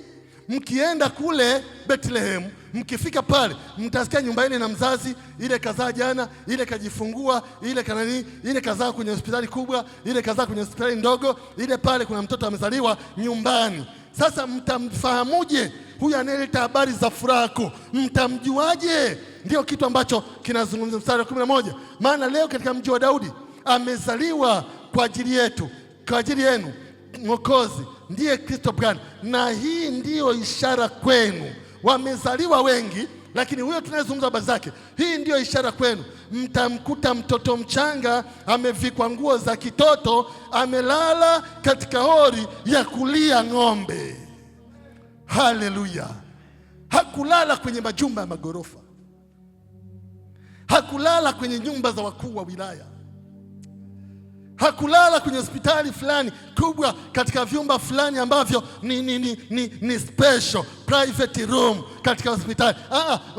Mkienda kule Bethlehem, mkifika pale, mtasikia nyumba ile na mzazi, ile kazaa jana, ile kajifungua, ile kanani, ile kazaa kwenye hospitali kubwa, ile kazaa kwenye hospitali ndogo, ile pale kuna mtoto amezaliwa nyumbani. Sasa mtamfahamuje huyu anayeleta habari za furaha kuu? Mtamjuaje? Ndio kitu ambacho kinazungumza mstari wa 11. Maana leo katika mji wa Daudi amezaliwa kwa ajili yetu, kwa ajili yenu Mwokozi, ndiye Kristo Bwana. Na hii ndiyo ishara kwenu. Wamezaliwa wengi, lakini huyo tunayezungumza habari zake, hii ndiyo ishara kwenu. Mtamkuta mtoto mchanga amevikwa nguo za kitoto, amelala katika hori ya kulia ng'ombe. Haleluya! Hakulala kwenye majumba ya magorofa, hakulala kwenye nyumba za wakuu wa wilaya, hakulala kwenye hospitali fulani kubwa katika vyumba fulani ambavyo ni special private room katika hospitali.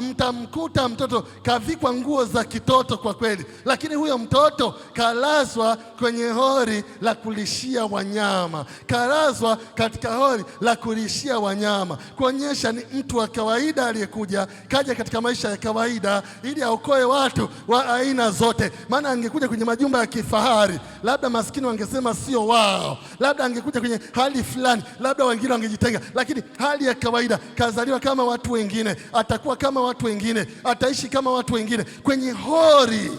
Mtamkuta mtoto kavikwa nguo za kitoto kwa kweli, lakini huyo mtoto kalazwa kwenye hori la kulishia wanyama, kalazwa katika hori la kulishia wanyama, kuonyesha ni mtu wa kawaida aliyekuja, kaja katika maisha ya kawaida ili aokoe watu wa aina zote. Maana angekuja kwenye majumba ya kifahari, labda maskini wangesema sio wao, labda angekuja kwenye hali fulani, labda wengine wangejitenga, lakini hali ya kawaida, kazaliwa kama watu wengine, atakuwa kama watu wengine, ataishi kama watu wengine kwenye hori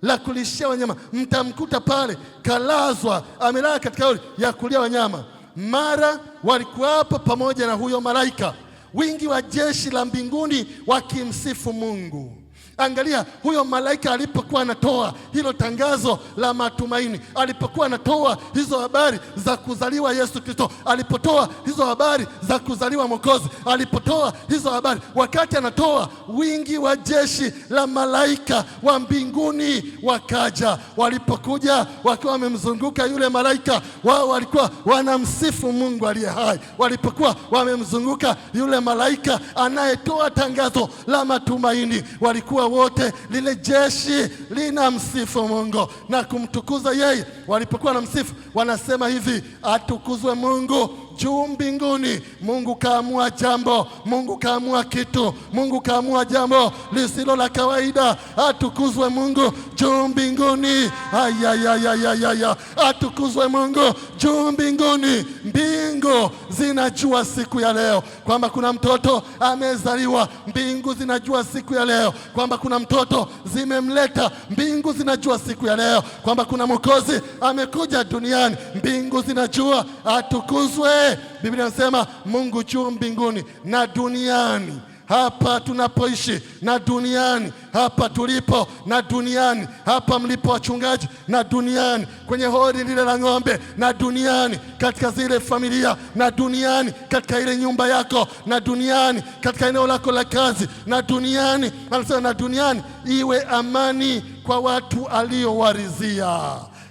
la kulishia wanyama. Mtamkuta pale kalazwa, amelala katika hori ya kulia wanyama. Mara walikuwapo pamoja na huyo malaika wingi wa jeshi la mbinguni wakimsifu Mungu. Angalia huyo malaika alipokuwa anatoa hilo tangazo la matumaini, alipokuwa anatoa hizo habari za kuzaliwa Yesu Kristo, alipotoa hizo habari za kuzaliwa Mwokozi, alipotoa hizo habari, wakati anatoa, wingi wa jeshi la malaika wa mbinguni wakaja. Walipokuja wakiwa wamemzunguka yule malaika, wao walikuwa wanamsifu Mungu aliye hai. Walipokuwa wamemzunguka yule malaika anayetoa tangazo la matumaini, walikuwa wote, lile jeshi linamsifu Mungu na kumtukuza yeye. Walipokuwa na msifu, wanasema hivi: atukuzwe Mungu juu mbinguni. Mungu kaamua jambo, Mungu kaamua kitu, Mungu kaamua jambo lisilo la kawaida. Atukuzwe Mungu juu mbinguni. Ayayayayaya, atukuzwe Mungu juu mbinguni. Mbingu zinajua siku ya leo kwamba kuna mtoto amezaliwa. Mbingu zinajua siku ya leo kwamba kuna mtoto zimemleta. Mbingu zinajua siku ya leo kwamba kuna Mwokozi amekuja duniani. Mbingu zinajua. Atukuzwe. Biblia inasema Mungu juu mbinguni na duniani hapa tunapoishi, na duniani hapa tulipo, na duniani hapa mlipo wachungaji, na duniani kwenye hori lile la ng'ombe, na duniani katika zile familia, na duniani katika ile nyumba yako, na duniani katika eneo lako la kazi, na duniani, anasema na duniani iwe amani kwa watu aliowarizia.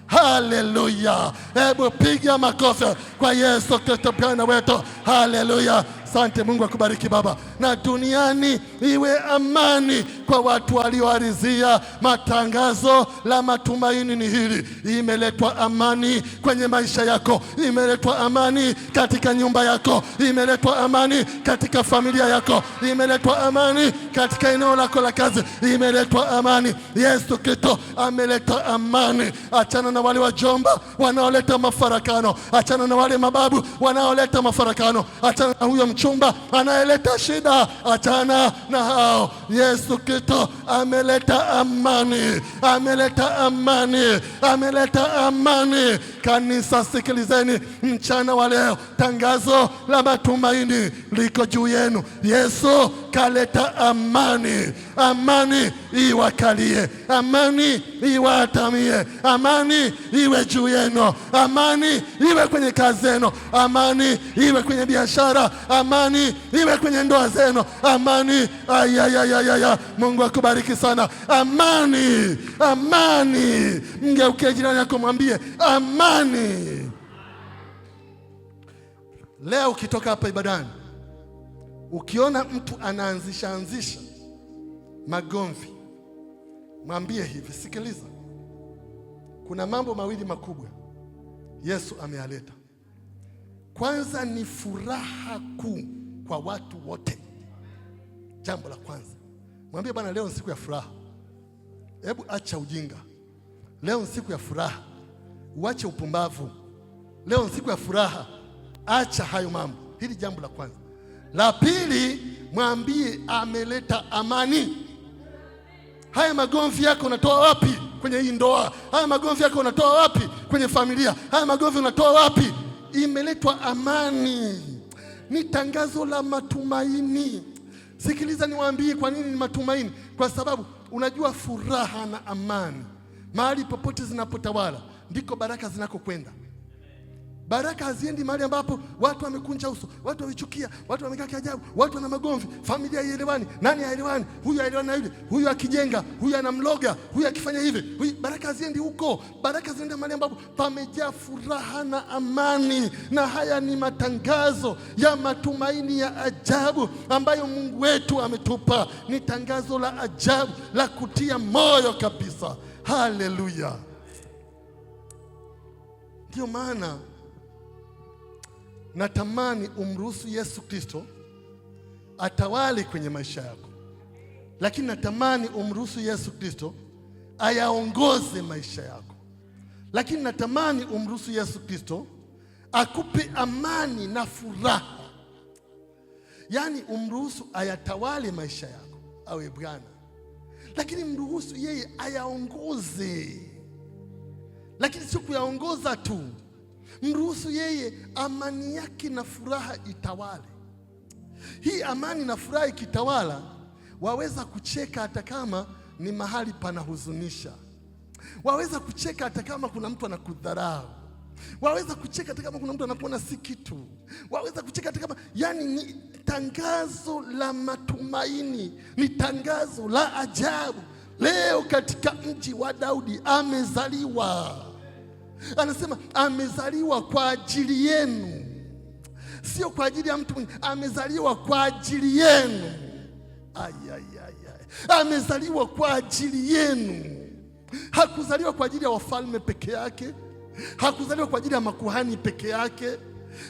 Haleluya! Hebu piga makofi kwa Yesu Kristo Bwana wetu. Haleluya! Asante Mungu, akubariki Baba. Na duniani iwe amani kwa watu walioarizia. Matangazo la matumaini ni hili: imeletwa amani kwenye maisha yako, imeletwa amani katika nyumba yako, imeletwa amani katika familia yako, imeletwa amani katika eneo lako la kazi, imeletwa amani. Yesu Kristo ameleta amani. Achana na wale wajomba wanaoleta mafarakano, achana na wale mababu wanaoleta mafarakano, achana na huyo mchumba anayeleta shida, achana na hao. Yesu Kristo ameleta amani, ameleta amani, ameleta amani. Kanisa, sikilizeni mchana wa leo, tangazo la matumaini liko juu yenu. Yesu kaleta amani. Amani iwakalie, amani iwatamie, amani iwe juu yenu, amani iwe kwenye kazi zenu, amani iwe kwenye biashara, amani iwe kwenye ndoa zenu, amani. Ayayayaya, Mungu akubariki sana. Amani, amani. Mgeukie jirani yako, mwambie amani. Leo ukitoka hapa ibadani, ukiona mtu anaanzisha magomvi, mwambie hivi: sikiliza, kuna mambo mawili makubwa Yesu ameyaleta. Kwanza ni furaha kuu kwa watu wote. Jambo la kwanza, mwambie Bwana, leo ni siku ya furaha. Hebu acha ujinga. Leo ni siku ya furaha, uache upumbavu. Leo ni siku ya furaha, acha hayo mambo. Hili jambo la kwanza. La pili, mwambie ameleta amani. Haya magomvi yako unatoa wapi kwenye hii ndoa? Haya magomvi yako unatoa wapi kwenye familia? Haya magomvi unatoa wapi? Imeletwa amani. Ni tangazo la matumaini. Sikiliza niwaambie kwa nini ni matumaini. Kwa sababu unajua, furaha na amani mahali popote zinapotawala ndiko baraka zinakokwenda. Baraka haziendi mahali ambapo watu wamekunja uso, watu wamechukia, watu wamekaa kiajabu, watu wana magomvi, familia haielewani, nani haelewani, huyu haelewani na yule, huyu akijenga, huyu anamloga, huyu akifanya hivi. Baraka haziendi huko. Baraka zinaenda mahali ambapo pamejaa furaha na amani. Na haya ni matangazo ya matumaini ya ajabu ambayo Mungu wetu ametupa. Ni tangazo la ajabu la kutia moyo kabisa. Haleluya! Ndio maana natamani umruhusu Yesu Kristo atawale kwenye maisha yako, lakini natamani umruhusu Yesu Kristo ayaongoze maisha yako, lakini natamani umruhusu Yesu Kristo akupe amani na furaha. Yaani umruhusu ayatawale maisha yako, awe Bwana, lakini mruhusu yeye ayaongoze, lakini sio kuyaongoza tu. Mruhusu yeye amani yake na furaha itawale. Hii amani na furaha ikitawala, waweza kucheka hata kama ni mahali panahuzunisha. Waweza kucheka hata kama kuna mtu anakudharau. Waweza kucheka hata kama kuna mtu anakuona si kitu. Waweza kucheka hata kama, yani ni tangazo la matumaini, ni tangazo la ajabu. Leo katika mji wa Daudi amezaliwa. Anasema amezaliwa kwa ajili yenu, sio kwa ajili ya mtu mwingine. Amezaliwa kwa ajili yenu. Amezaliwa kwa ajili yenu. Hakuzaliwa kwa ajili ya wafalme peke yake, hakuzaliwa kwa ajili ya makuhani peke yake,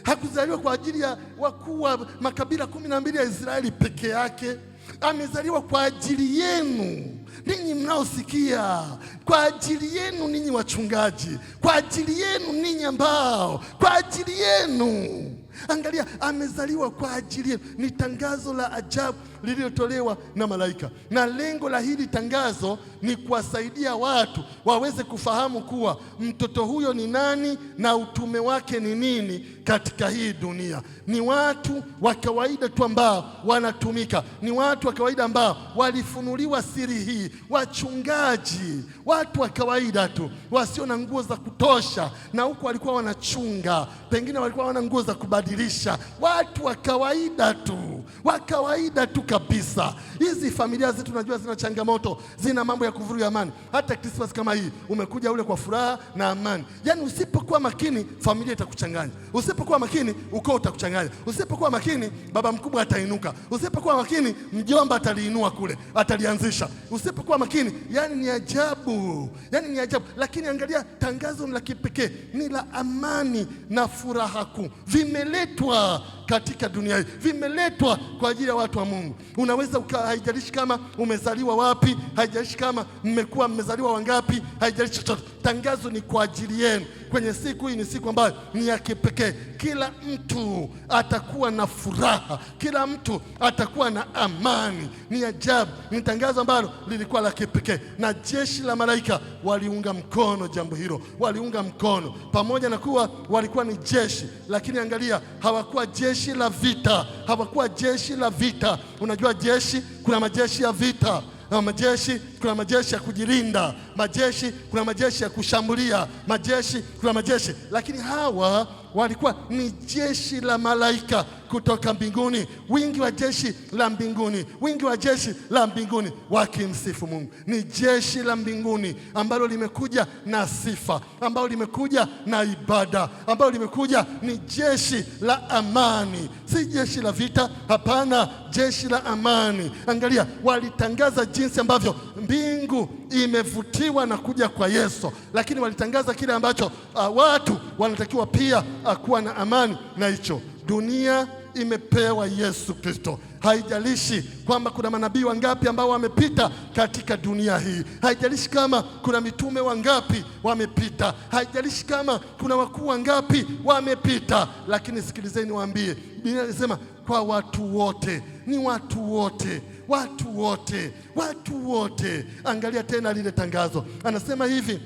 Hakuzaliwa kwa ajili ya wakuu wa makabila 12 ya Israeli peke yake. Amezaliwa kwa ajili yenu ninyi mnaosikia, kwa ajili yenu ninyi wachungaji, kwa ajili yenu ninyi ambao, kwa ajili yenu. Angalia, amezaliwa kwa ajili yenu. Ni tangazo la ajabu lililotolewa na malaika, na lengo la hili tangazo ni kuwasaidia watu waweze kufahamu kuwa mtoto huyo ni nani na utume wake ni nini katika hii dunia. Ni watu wa kawaida tu ambao wanatumika, ni watu wa kawaida ambao walifunuliwa siri hii, wachungaji, watu wa kawaida tu wasio na nguo za kutosha, na huko walikuwa wanachunga, pengine walikuwa wana nguo za kubadilisha, watu wa kawaida tu, wa kawaida tu kabisa. Hizi familia zetu tunajua zina changamoto, zina mambo ya kuvuruga amani. Hata Christmas kama hii umekuja ule kwa furaha na amani. Yaani usipokuwa makini familia itakuchanganya. Usipokuwa makini ukoo utakuchanganya. Usipokuwa makini baba mkubwa atainuka. Usipokuwa makini mjomba ataliinua kule, atalianzisha. Usipokuwa makini, yani ni ajabu. Yani ni ajabu. Lakini angalia, tangazo la kipekee ni la amani na furaha kuu. Vimeletwa katika dunia hii, vimeletwa kwa ajili ya watu wa Mungu. Unaweza haijalishi kama umezaliwa wapi, haijalishi kama mmezaliwa wangapi, haijalishi chochote. Tangazo ni kwa ajili yenu. Kwenye siku hii, ni siku ambayo ni ya kipekee. Kila mtu atakuwa na furaha, kila mtu atakuwa na amani. Ni ajabu, ni tangazo ambalo lilikuwa la kipekee, na jeshi la malaika waliunga mkono jambo hilo, waliunga mkono. Pamoja na kuwa walikuwa ni jeshi, lakini angalia, hawakuwa jeshi la vita, hawakuwa jeshi la vita. Unajua jeshi, kuna majeshi ya vita na majeshi, kuna majeshi ya kujilinda, majeshi, kuna majeshi ya kushambulia, majeshi, kuna majeshi. Lakini hawa walikuwa ni jeshi la malaika kutoka mbinguni, wingi wa jeshi la mbinguni, wingi wa jeshi la mbinguni wakimsifu Mungu. Ni jeshi la mbinguni ambalo limekuja na sifa, ambalo limekuja na ibada, ambalo limekuja ni jeshi la amani, si jeshi la vita. Hapana, jeshi la amani. Angalia, walitangaza jinsi ambavyo mbingu imevutiwa na kuja kwa Yesu, lakini walitangaza kile ambacho watu wanatakiwa pia kuwa na amani na hicho. Dunia imepewa Yesu Kristo. Haijalishi kwamba kuna manabii wangapi ambao wamepita katika dunia hii, haijalishi kama kuna mitume wangapi wamepita, haijalishi kama kuna wakuu wangapi wamepita, lakini sikilizeni niwaambie, Biblia inasema kwa watu wote, ni watu wote, watu wote, watu wote. Angalia tena lile tangazo, anasema hivi,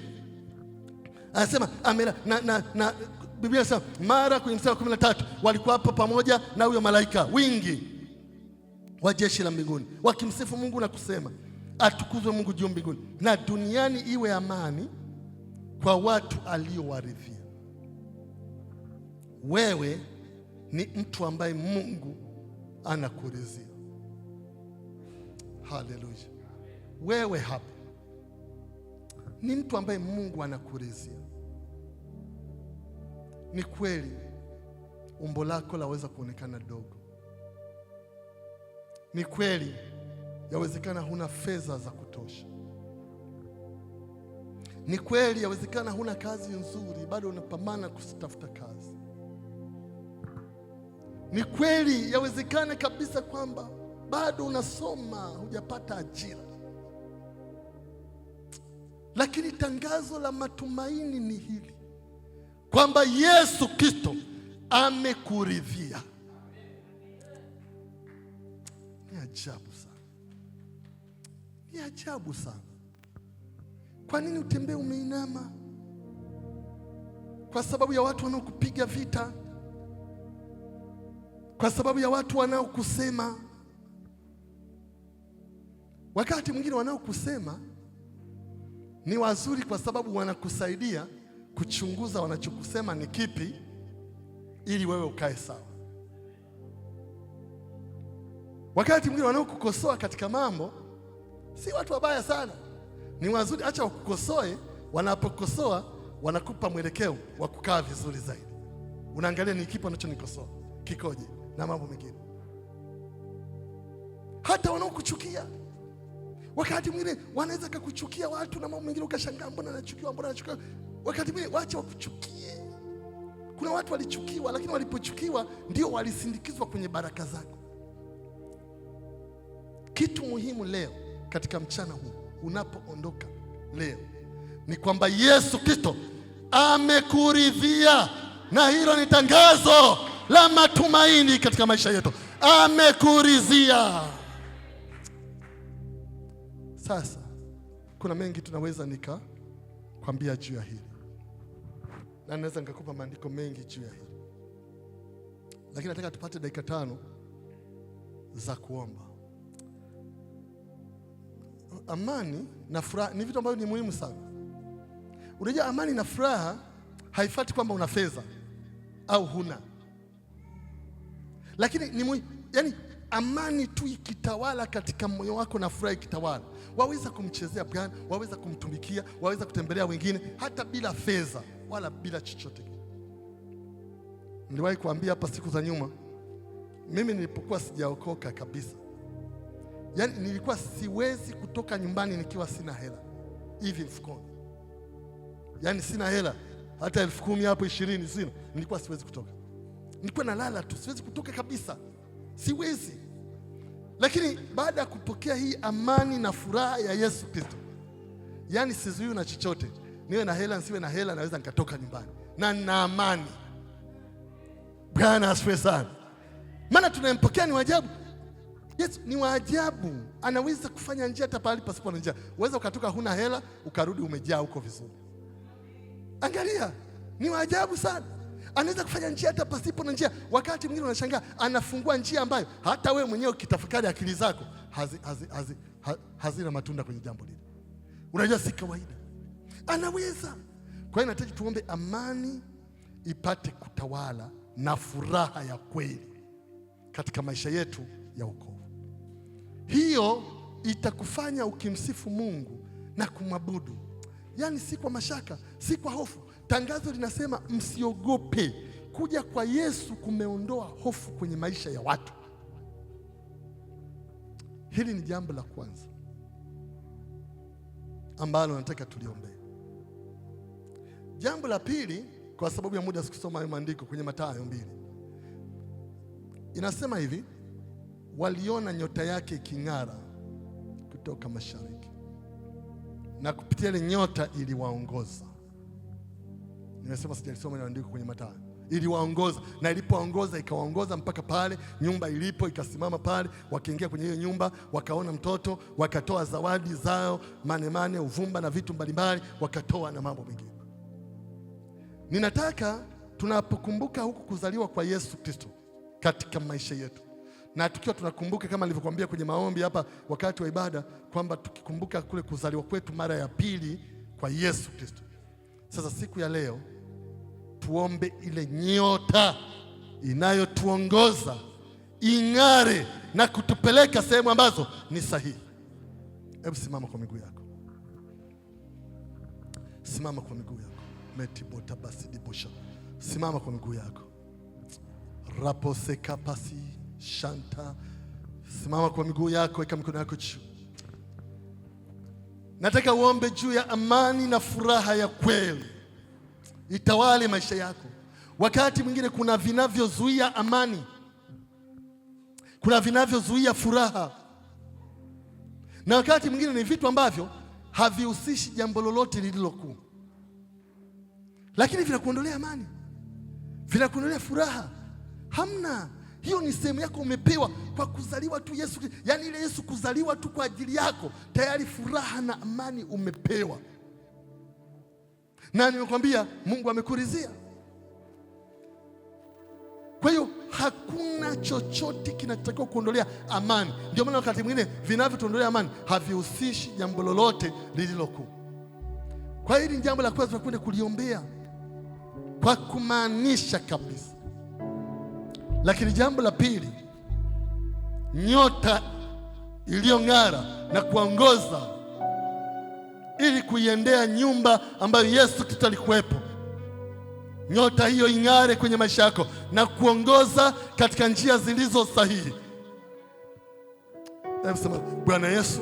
anasema Biblia inasema mara kwenye mstari wa 13 walikuwa hapo pamoja na huyo malaika, wingi wa jeshi la mbinguni, wakimsifu Mungu na kusema, atukuzwe Mungu juu mbinguni, na duniani iwe amani kwa watu aliowaridhia. Wewe ni mtu ambaye Mungu anakuridhia. Haleluya. Wewe hapa ni mtu ambaye Mungu anakuridhia. Ni kweli umbo lako laweza kuonekana dogo. Ni kweli yawezekana huna fedha za kutosha. Ni kweli yawezekana huna kazi nzuri, bado unapambana kutafuta kazi. Ni kweli yawezekana kabisa kwamba bado unasoma, hujapata ajira. Lakini tangazo la matumaini ni hili, kwamba Yesu Kristo amekuridhia. Ni ajabu sana, ni ajabu sana. Kwa nini utembee umeinama? Kwa sababu ya watu wanaokupiga vita, kwa sababu ya watu wanaokusema. Wakati mwingine wanaokusema ni wazuri kwa sababu wanakusaidia kuchunguza wanachokusema ni kipi, ili wewe ukae sawa. Wakati mwingine wanaokukosoa katika mambo si watu wabaya sana, ni wazuri. Acha wakukosoe, wanapokosoa wanakupa mwelekeo wa kukaa vizuri zaidi. Unaangalia ni kipi wanachonikosoa, kikoje, na mambo mengine. Hata wanaokuchukia, wakati mwingine wanaweza kukuchukia watu na mambo mengine ukashangaa, mbona anachukiwa, mbona anachukiwa. Wakati mwingine wacha wakuchukie Kuna watu walichukiwa, lakini walipochukiwa ndio walisindikizwa kwenye baraka zako. Kitu muhimu leo katika mchana huu unapoondoka leo ni kwamba Yesu Kristo amekuridhia, na hilo ni tangazo la matumaini katika maisha yetu. Amekuridhia. Sasa kuna mengi tunaweza nikakwambia juu ya hili, na naweza nikakupa maandiko mengi juu ya hili, lakini nataka tupate dakika 5 za kuomba. Amani na furaha ni vitu ambavyo ni muhimu sana. Unajua, amani na furaha haifuati kwamba una fedha au huna, lakini ni muhimu. Yani amani tu ikitawala katika moyo wako na furaha ikitawala, waweza kumchezea Bwana, waweza kumtumikia, waweza kutembelea wengine hata bila fedha wala bila chochote. Niliwahi kuambia hapa siku za nyuma, mimi nilipokuwa sijaokoka kabisa, yani nilikuwa siwezi kutoka nyumbani nikiwa sina hela hivi mfukoni. Yani sina hela hata 10,000 hapo 20 sina, nilikuwa siwezi kutoka. Nilikuwa nalala tu, siwezi kutoka kabisa, siwezi. Lakini baada ya kupokea hii amani na furaha ya Yesu Kristo, yani sizuiwi na chochote. Niwe na hela nisiwe na hela, naweza nikatoka nyumbani na nina amani. Bwana asifiwe sana. Maana tunayempokea ni waajabu. Yesu ni waajabu, anaweza kufanya njia hata pahali pasipo na njia. Uweza ukatoka huna hela ukarudi umejaa huko vizuri. Angalia, ni waajabu sana. Anaweza kufanya njia hata pasipo na njia. Wakati mwingine unashangaa anafungua njia ambayo hata wewe mwenyewe ukitafakari akili zako hazina matunda kwenye jambo lile. Unajua si kawaida. Anaweza. Kwa hiyo nataka tuombe amani ipate kutawala na furaha ya kweli katika maisha yetu ya wokovu. Hiyo itakufanya ukimsifu Mungu na kumwabudu. Yani si kwa mashaka, si kwa hofu. Tangazo linasema msiogope. Kuja kwa Yesu kumeondoa hofu kwenye maisha ya watu. Hili ni jambo la kwanza ambalo nataka tuliombee. Jambo la pili, kwa sababu ya muda sikusoma hayo maandiko, kwenye Mathayo 2 inasema hivi, waliona nyota yake iking'ara kutoka mashariki, na kupitia ile nyota iliwaongoza. Nimesema sijalisoma ile andiko kwenye Mathayo. Iliwaongoza, na ilipoongoza ikawaongoza mpaka pale nyumba ilipo, ikasimama pale. Wakiingia kwenye hiyo nyumba wakaona mtoto, wakatoa zawadi zao, manemane, uvumba na vitu mbalimbali, wakatoa na mambo mengine. Ninataka tunapokumbuka huku kuzaliwa kwa Yesu Kristo katika maisha yetu, na tukiwa tunakumbuka kama nilivyokuambia kwenye maombi hapa wakati wa ibada, kwamba tukikumbuka kule kuzaliwa kwetu mara ya pili kwa Yesu Kristo. Sasa siku ya leo tuombe ile nyota inayotuongoza ing'are na kutupeleka sehemu ambazo ni sahihi. Hebu simama kwa miguu yako. Simama kwa miguu yako. Metibota basi dibosha. Simama kwa miguu yako. Rapose kapasi shanta. Simama kwa miguu yako, weka mikono yako juu. Nataka uombe juu ya amani na furaha ya kweli itawale maisha yako. Wakati mwingine kuna vinavyozuia amani, kuna vinavyozuia furaha, na wakati mwingine ni vitu ambavyo havihusishi jambo lolote lililokuu, lakini vinakuondolea amani, vinakuondolea furaha. Hamna. Hiyo ni sehemu yako umepewa kwa kuzaliwa tu Yesu. Yaani ile Yesu kuzaliwa tu kwa ajili yako, tayari furaha na amani umepewa. Na nimekwambia Mungu amekuridhia. Kwa hiyo hakuna chochote kinachotakiwa kuondolea amani. Ndio maana wakati mwingine vinavyotuondolea amani havihusishi jambo lolote lililokuu. Kwa hiyo ni jambo la kwanza tunakwenda kuliombea kwa kumaanisha kabisa. Lakini jambo la pili, nyota iliyong'ara na kuongoza ili kuiendea nyumba ambayo Yesu Kristo alikuwepo. Nyota hiyo ing'are kwenye maisha yako na kuongoza katika njia zilizo sahihi. Hebu sema, Bwana Yesu,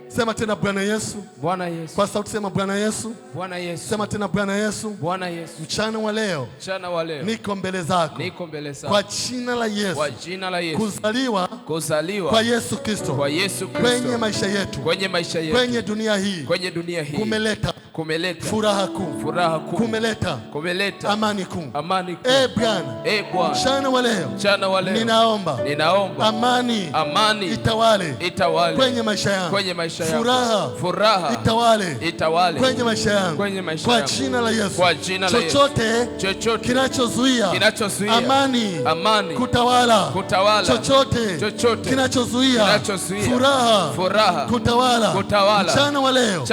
Sema tena Bwana Yesu. Bwana Yesu. Kwa sauti sema Bwana Yesu. Bwana Yesu. Sema tena Bwana Yesu. Bwana Yesu. Mchana wa leo. Mchana wa leo. Niko mbele zako. Niko mbele zako. Kwa jina la Yesu. Kwa jina la Yesu. Kuzaliwa kwa Yesu Kristo. Kwa Yesu Kristo. Kwenye maisha yetu. Kwenye maisha yetu. Kwenye dunia hii. Kwenye dunia hii. Kumeleta furaha kuu. Furaha kuu. Kumeleta amani kuu. Amani kuu. Bwana. Bwana. Mchana wa leo. Ninaomba amani itawale kwenye maisha yangu. Furaha itawale kwenye maisha yangu. Kwa jina la Yesu. Chochote kinachozuia amani kutawala. Chochote kinachozuia furaha kutawala. Mchana wa leo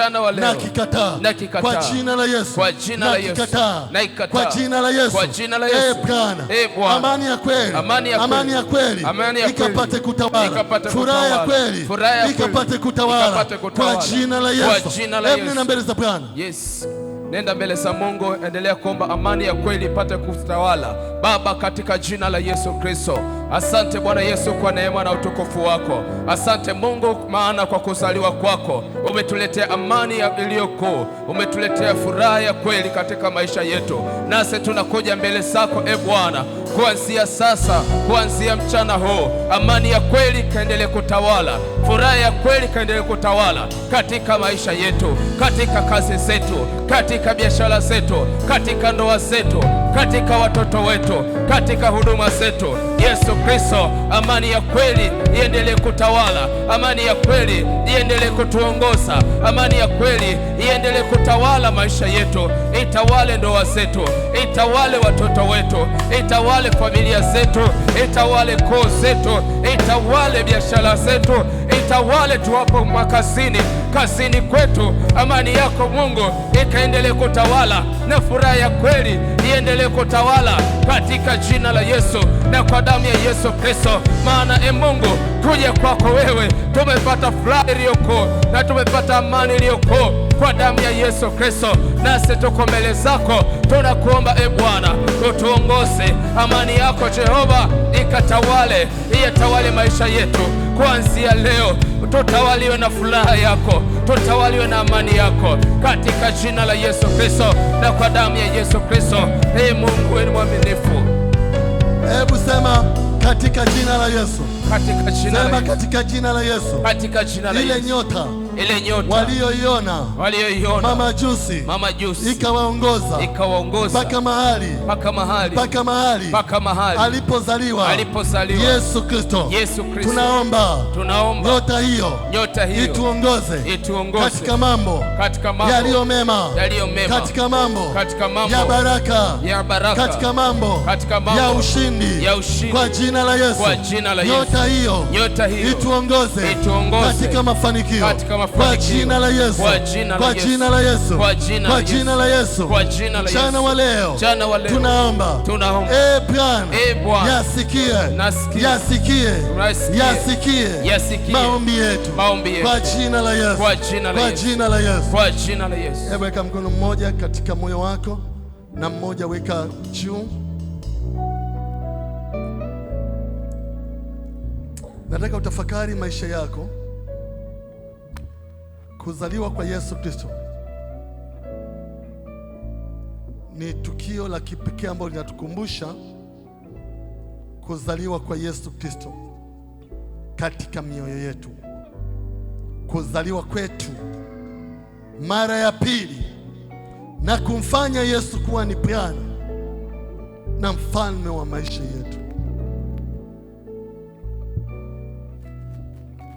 nakikataa kwa jina la Yesu. Nakikataa kwa jina la Yesu. Bwana. Amani ya kweli ikapate kutawala. Furaha ya kweli ikapate kutawala kwa jina la Yesu. Nenda mbele za Bwana. Yes. Nenda mbele za Mungu, endelea kuomba amani ya kweli ipate kutawala. Baba, katika jina la Yesu Kristo, asante Bwana Yesu kwa neema na utukufu wako. Asante Mungu, maana kwa kuzaliwa kwako umetuletea amani iliyokuu, umetuletea furaha ya kweli katika maisha yetu. Nasi tunakuja mbele zako Bwana, kuanzia sasa, kuanzia mchana huu, amani ya kweli kaendelee kutawala, furaha ya kweli kaendelee kutawala katika maisha yetu, katika kazi zetu, katika biashara zetu, katika ndoa zetu, katika watoto wetu, katika huduma zetu. Yesu Kristo, amani ya kweli iendelee kutawala, amani ya kweli iendelee kutuongoza, amani ya kweli iendelee kutawala maisha yetu. Itawale ndoa zetu, itawale watoto wetu, itawale familia zetu, itawale koo zetu, itawale biashara zetu, itawale tuwapo kazini kwetu. Amani yako Mungu ikaendelee kutawala na furaha ya kweli iendelee kutawala katika jina la Yesu na kwa damu ya Yesu Kristo. Maana Mungu, kuja kwako wewe tumepata furaha iliyokuu na tumepata amani iliyokuu kwa damu ya Yesu Kristo. Nasi tuko mbele zako, tunakuomba Bwana utuongoze. Amani yako Jehova ikatawale, itawale maisha yetu kuanzia leo. Tutawaliwe na furaha yako, tutawaliwe na amani yako katika jina la Yesu Kristo na kwa damu ya Yesu Kristo. Mungu ni mwaminifu. Hebu sema katika jina la Yesu. Katika jina sema katika jina la Yesu. Katika jina la Yesu. Ile nyota walioiona mama jusi ikawaongoza mpaka mahali alipozaliwa Yesu Kristo. Tunaomba nyota hiyo ituongoze katika mambo yaliyo mema, katika mambo ya baraka, katika mambo ya ushindi kwa jina la Yesu. Nyota hiyo ituongoze katika mafanikio kwa jina la Yesu. Kwa jina la Yesu. Kwa jina la Yesu. Mchana wa leo tunaomba Bwana, yasikie maombi yetu kwa jina la Yesu. Kwa jina la Yesu. Hebu weka mkono mmoja katika moyo wako na mmoja weka juu. Nataka utafakari maisha yako. Kuzaliwa kwa Yesu Kristo ni tukio la kipekee ambalo linatukumbusha kuzaliwa kwa Yesu Kristo katika mioyo yetu. Kuzaliwa kwetu mara ya pili na kumfanya Yesu kuwa ni Bwana na mfalme wa maisha yetu.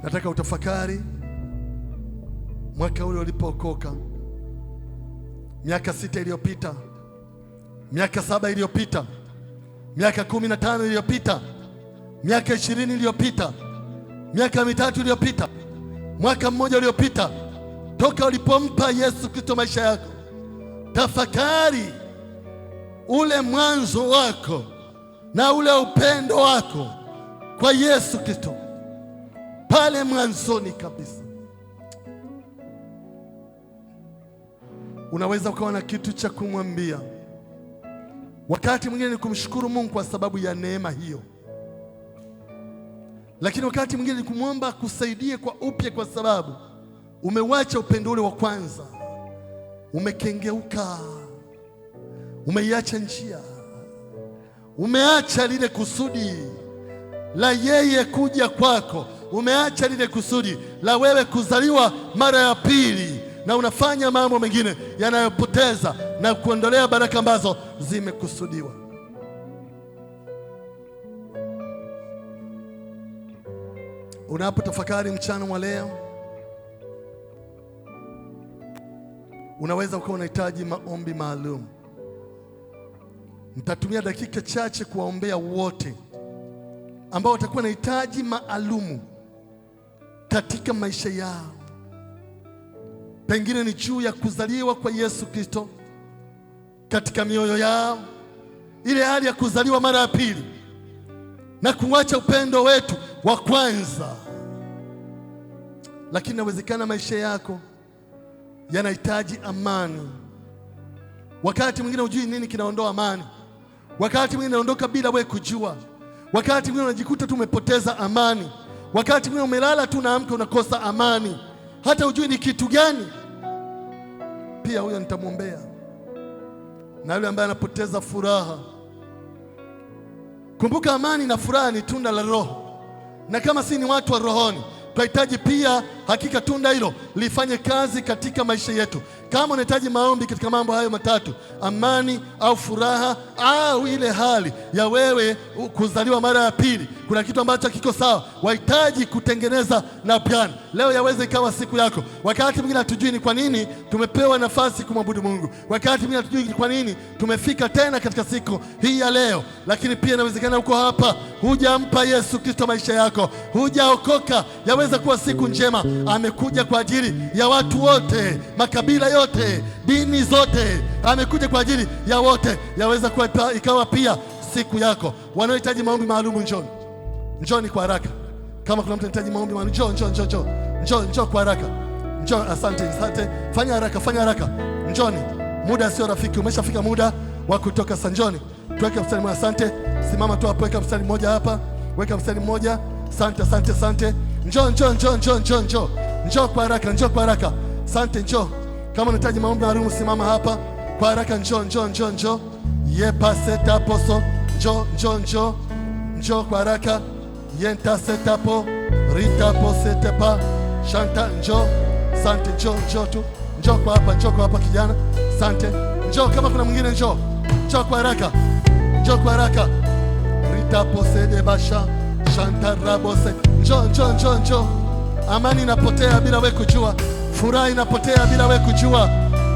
Nataka utafakari mwaka ule ulipookoka, miaka 6 iliyopita, miaka 7 iliyopita, miaka 15 iliyopita, miaka 20 iliyopita, miaka 3 iliyopita, mwaka mmoja uliopita, toka ulipompa Yesu Kristo maisha yako. Tafakari ule mwanzo wako na ule upendo wako kwa Yesu Kristo pale mwanzoni kabisa. Unaweza ukawa na kitu cha kumwambia. Wakati mwingine ni kumshukuru Mungu kwa sababu ya neema hiyo, lakini wakati mwingine ni kumwomba akusaidie kwa upya, kwa sababu Umeuacha upendo ule wa kwanza, umekengeuka, umeiacha njia, umeacha lile kusudi la yeye kuja kwako, umeacha lile kusudi la wewe kuzaliwa mara ya pili, na unafanya mambo mengine yanayopoteza na kuondolea baraka ambazo zimekusudiwa. Unapotafakari mchana wa leo, unaweza ukawa unahitaji maombi maalum. Nitatumia dakika chache kuwaombea wote ambao watakuwa na hitaji maalumu katika maisha yao. Pengine ni juu ya kuzaliwa kwa Yesu Kristo katika mioyo yao, ile hali ya kuzaliwa mara ya pili na kuacha upendo wetu wa kwanza. Lakini inawezekana maisha yako yanahitaji amani. Wakati mwingine hujui nini kinaondoa amani, wakati mwingine inaondoka bila wewe kujua, wakati mwingine unajikuta tu umepoteza amani, wakati mwingine umelala tu na amka unakosa amani, hata hujui ni kitu gani. Pia huyo nitamwombea. Na yule ambaye anapoteza furaha, kumbuka amani na furaha ni tunda la Roho, na kama si ni watu wa rohoni, tunahitaji pia hakika tunda hilo lifanye kazi katika maisha yetu. Kama unahitaji maombi katika mambo hayo matatu, amani au furaha au ile hali ya wewe kuzaliwa mara ya pili, kuna kitu ambacho kiko sawa, wahitaji kutengeneza na Bwana. Leo yaweza ikawa siku yako. Wakati mwingine hatujui ni kwa nini tumepewa nafasi kumwabudu Mungu, wakati mwingine hatujui ni kwa nini tumefika tena katika siku hii ya leo. Lakini pia inawezekana uko hapa hujampa Yesu Kristo maisha yako, hujaokoka. Yaweza kuwa siku njema, amekuja kwa ajili ya watu wote, makabila yote, dini zote, amekuja kwa ajili ya wote. Yaweza kuwa ikawa pia siku yako. Wanaohitaji maombi maalum, njoni kwa haraka. Kama kuna mtu anahitaji maombi maalum, njoo kwa haraka. Njoo, asante. Fanya haraka. Njoni. Muda sio rafiki, umeshafika muda wa kutoka sanjoni. Tuweke mstari mmoja, asante. Simama tu hapo, weka mstari mmoja hapa. Weka mstari mmoja. Asante. Njoo kwa haraka. Asante, njoo. Kama unahitaji maombi maalum, simama hapa kwa haraka. Njoo. Yepaseta poso. Njoo kwa haraka. Yenta setapo rita posetepa shanta. Njoo. Asante, njoo kwa hapa kijana. Asante. Njoo, kama kuna mwingine njoo kwa haraka. Rita posede basha shanta rabose. Njoo. Amani inapotea bila wewe kujua, furaha inapotea bila wewe kujua.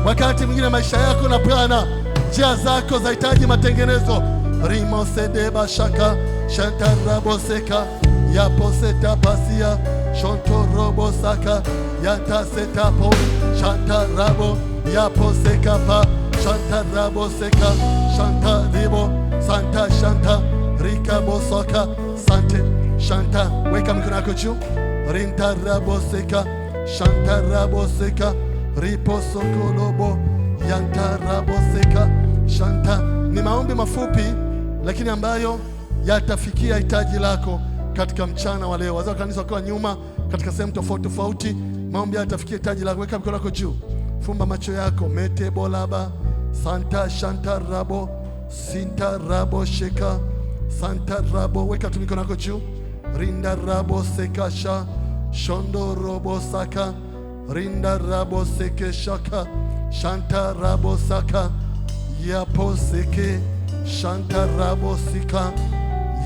Wakati mwingine maisha yako na Bwana, njia zako zahitaji matengenezo. Rimosede bashaka shanta raboseka yaposeta pasia shonto robosaka yatasetapo shanta rabo yaposeka pa shanta raboseka shanta ribo santa shanta rikabosaka sante shanta. Weka mikono yako juu. Rinta raboseka shanta raboseka riposokolobo yanta raboseka shanta. Ni maombi mafupi lakini ambayo yatafikia hitaji lako katika mchana wa leo. Wazee wa kanisa wakiwa nyuma katika sehemu tofauti, maombi yatafikia hitaji lako. Weka mikono yako juu, fumba macho yako. Mete bolaba santa shanta rabo sinta rabo sheka santa rabo. Weka tu mikono yako juu. Rinda rabo sekasha shondo robo saka rinda rabo seke shaka shanta rabo saka yapo seke shanta rabo sika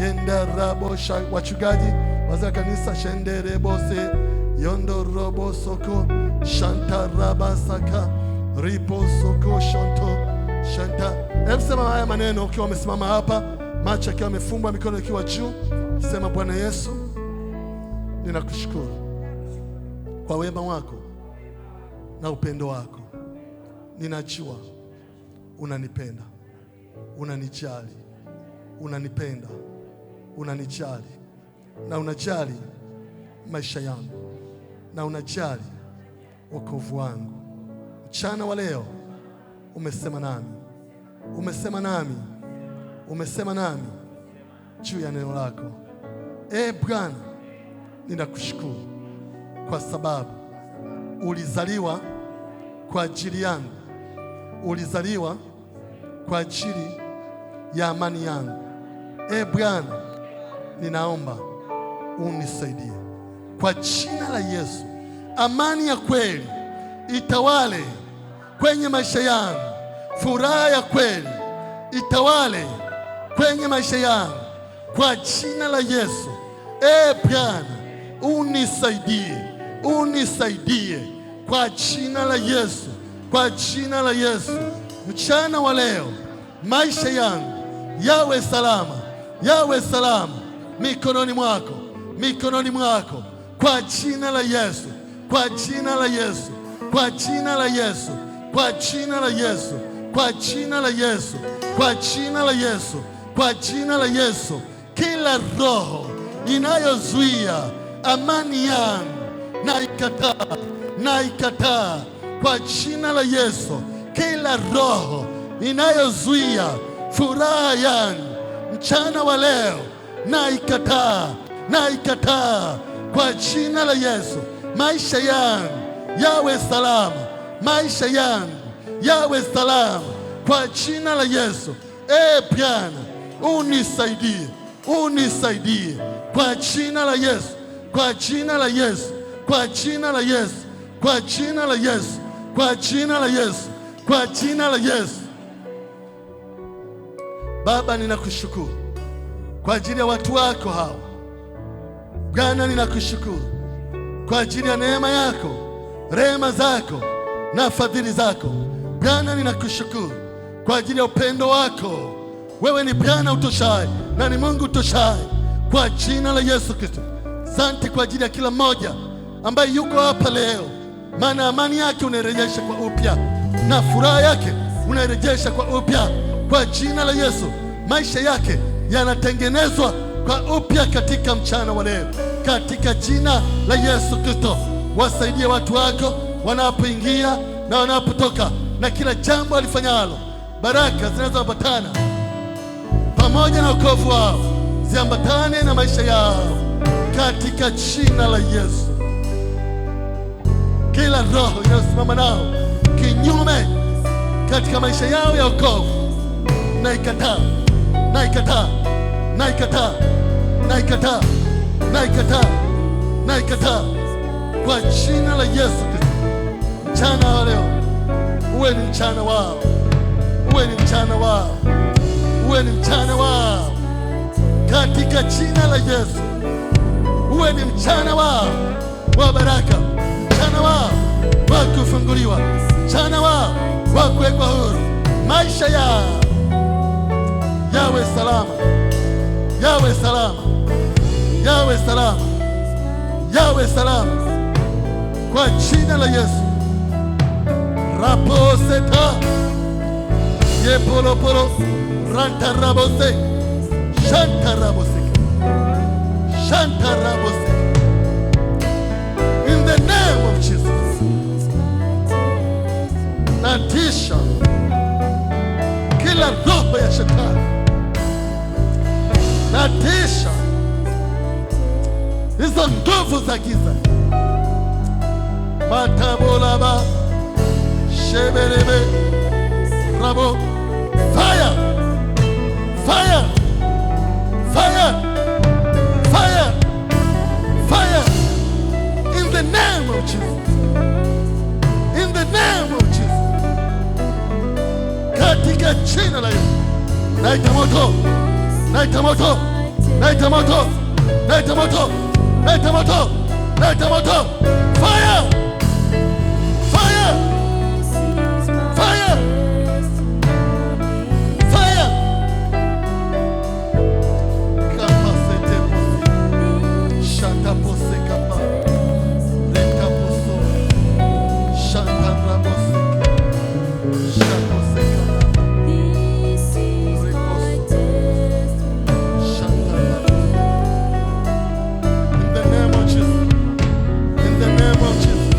yenda rabo shaka. Wachungaji, wazee wa kanisa, shende rebo se yondo robo soko shanta raba saka ripo soko shonto shanta. Hebu sema haya maneno ukiwa umesimama hapa, macho yakiwa yamefumbwa, mikono ikiwa juu. Sema, Bwana Yesu, ninakushukuru kwa wema wako na upendo wako. Ninajua unanipenda, unanijali, unanipenda, unanijali na unajali maisha yangu na unajali wokovu wangu. Mchana wa leo umesema nami juu ya neno lako. Bwana, ninakushukuru kwa sababu ulizaliwa kwa ajili yangu, ulizaliwa kwa ajili ya amani yangu. Bwana, ninaomba unisaidie kwa jina la Yesu. Amani ya kweli itawale kwenye maisha yangu, furaha ya kweli itawale kwenye maisha yangu kwa jina la Yesu. Bwana, unisaidie, unisaidie kwa jina la Yesu, kwa jina la Yesu. Mchana wa leo maisha yangu yawe salama, yawe salama mikononi mwako, mikononi mwako, kwa jina la Yesu, kwa jina la Yesu, kwa jina la Yesu, kwa jina la Yesu, kwa jina la Yesu, kwa jina la Yesu, kwa jina la Yesu. Kila roho inayozuia amani yangu naikataa, naikataa kwa jina la Yesu. Kila roho inayozuia furaha yangu mchana wa leo naikataa, naikataa kwa jina la Yesu. Maisha yangu yawe salama, maisha yangu yawe salama kwa jina la Yesu. Bwana, unisaidie, unisaidie kwa jina la Yesu, kwa jina la Yesu, kwa jina la Yesu, kwa jina la Yesu, kwa jina la Yesu, kwa jina la Yesu. Baba, ninakushukuru kwa ajili ya watu wako hawa. Bwana, ninakushukuru kwa ajili ya neema yako, rehema zako na fadhili zako. Bwana, ninakushukuru kwa ajili ya upendo wako. Wewe ni Bwana utoshaye na ni Mungu utoshaye kwa jina la Yesu Kristo. Asante kwa ajili ya kila mmoja ambaye yuko hapa leo, maana amani yake unairejesha kwa upya na furaha yake unairejesha kwa upya kwa jina la Yesu. Maisha yake yanatengenezwa kwa upya katika mchana wa leo, katika jina la Yesu Kristo. Wasaidie watu wako wanapoingia na wanapotoka, na kila jambo alifanyalo, baraka zinazoambatana pamoja na wokovu wao ziambatane na maisha yao katika jina la Yesu. Kila roho inayosimama nao kinyume katika maisha yao ya wokovu naikataa, naikataa, naikataa, naikataa, naikataa, naikataa kwa jina la Yesu Kristo. Mchana wa leo uwe ni mchana wao, uwe ni mchana wao, uwe ni mchana wao katika jina la Yesu. Uwe ni mchana wao wa baraka, mchana wao wa kufunguliwa, mchana wao wa kuwekwa huru. Maisha yao yawe salama, yawe salama, yawe salama, yawe salama kwa jina la Yesu. Raposeta yepolopolo rantarabose shantarabose shantarabose. In the name of Jesus, natisha kila roho ya shetani, natisha hizo nguvu za giza. Matabolaba shebelebe rabo. Fire, fire, fire, fire, fire in the name of Jesus, in the name of Jesus, katika jina la Yesu. Naita moto, naita moto, naita moto, naita moto, naita moto, naita moto. Fire, fire, fire, fire. Kapasete posi, shanta pose kapa, leka poso, shanta rabose, shanta pose kapa, reposo, shanta rabose. In the name of Jesus, in the name of Jesus.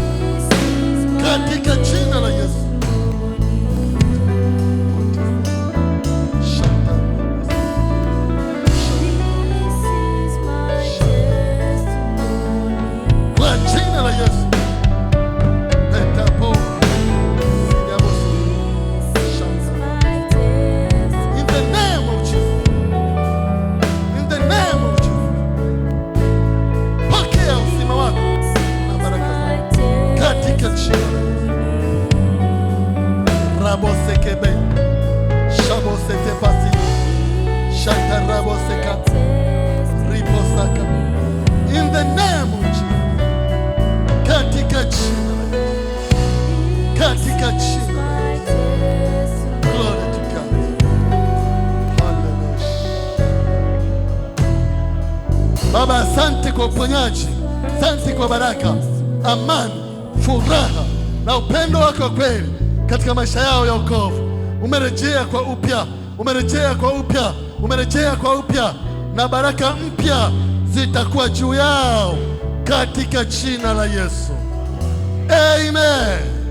Baba, asante kwa uponyaji, asante kwa baraka, amani, furaha na upendo wako kweli katika maisha yao ya wokovu. Umerejea kwa upya, umerejea kwa upya, umerejea kwa upya, na baraka mpya zitakuwa juu yao katika jina la Yesu. Amen.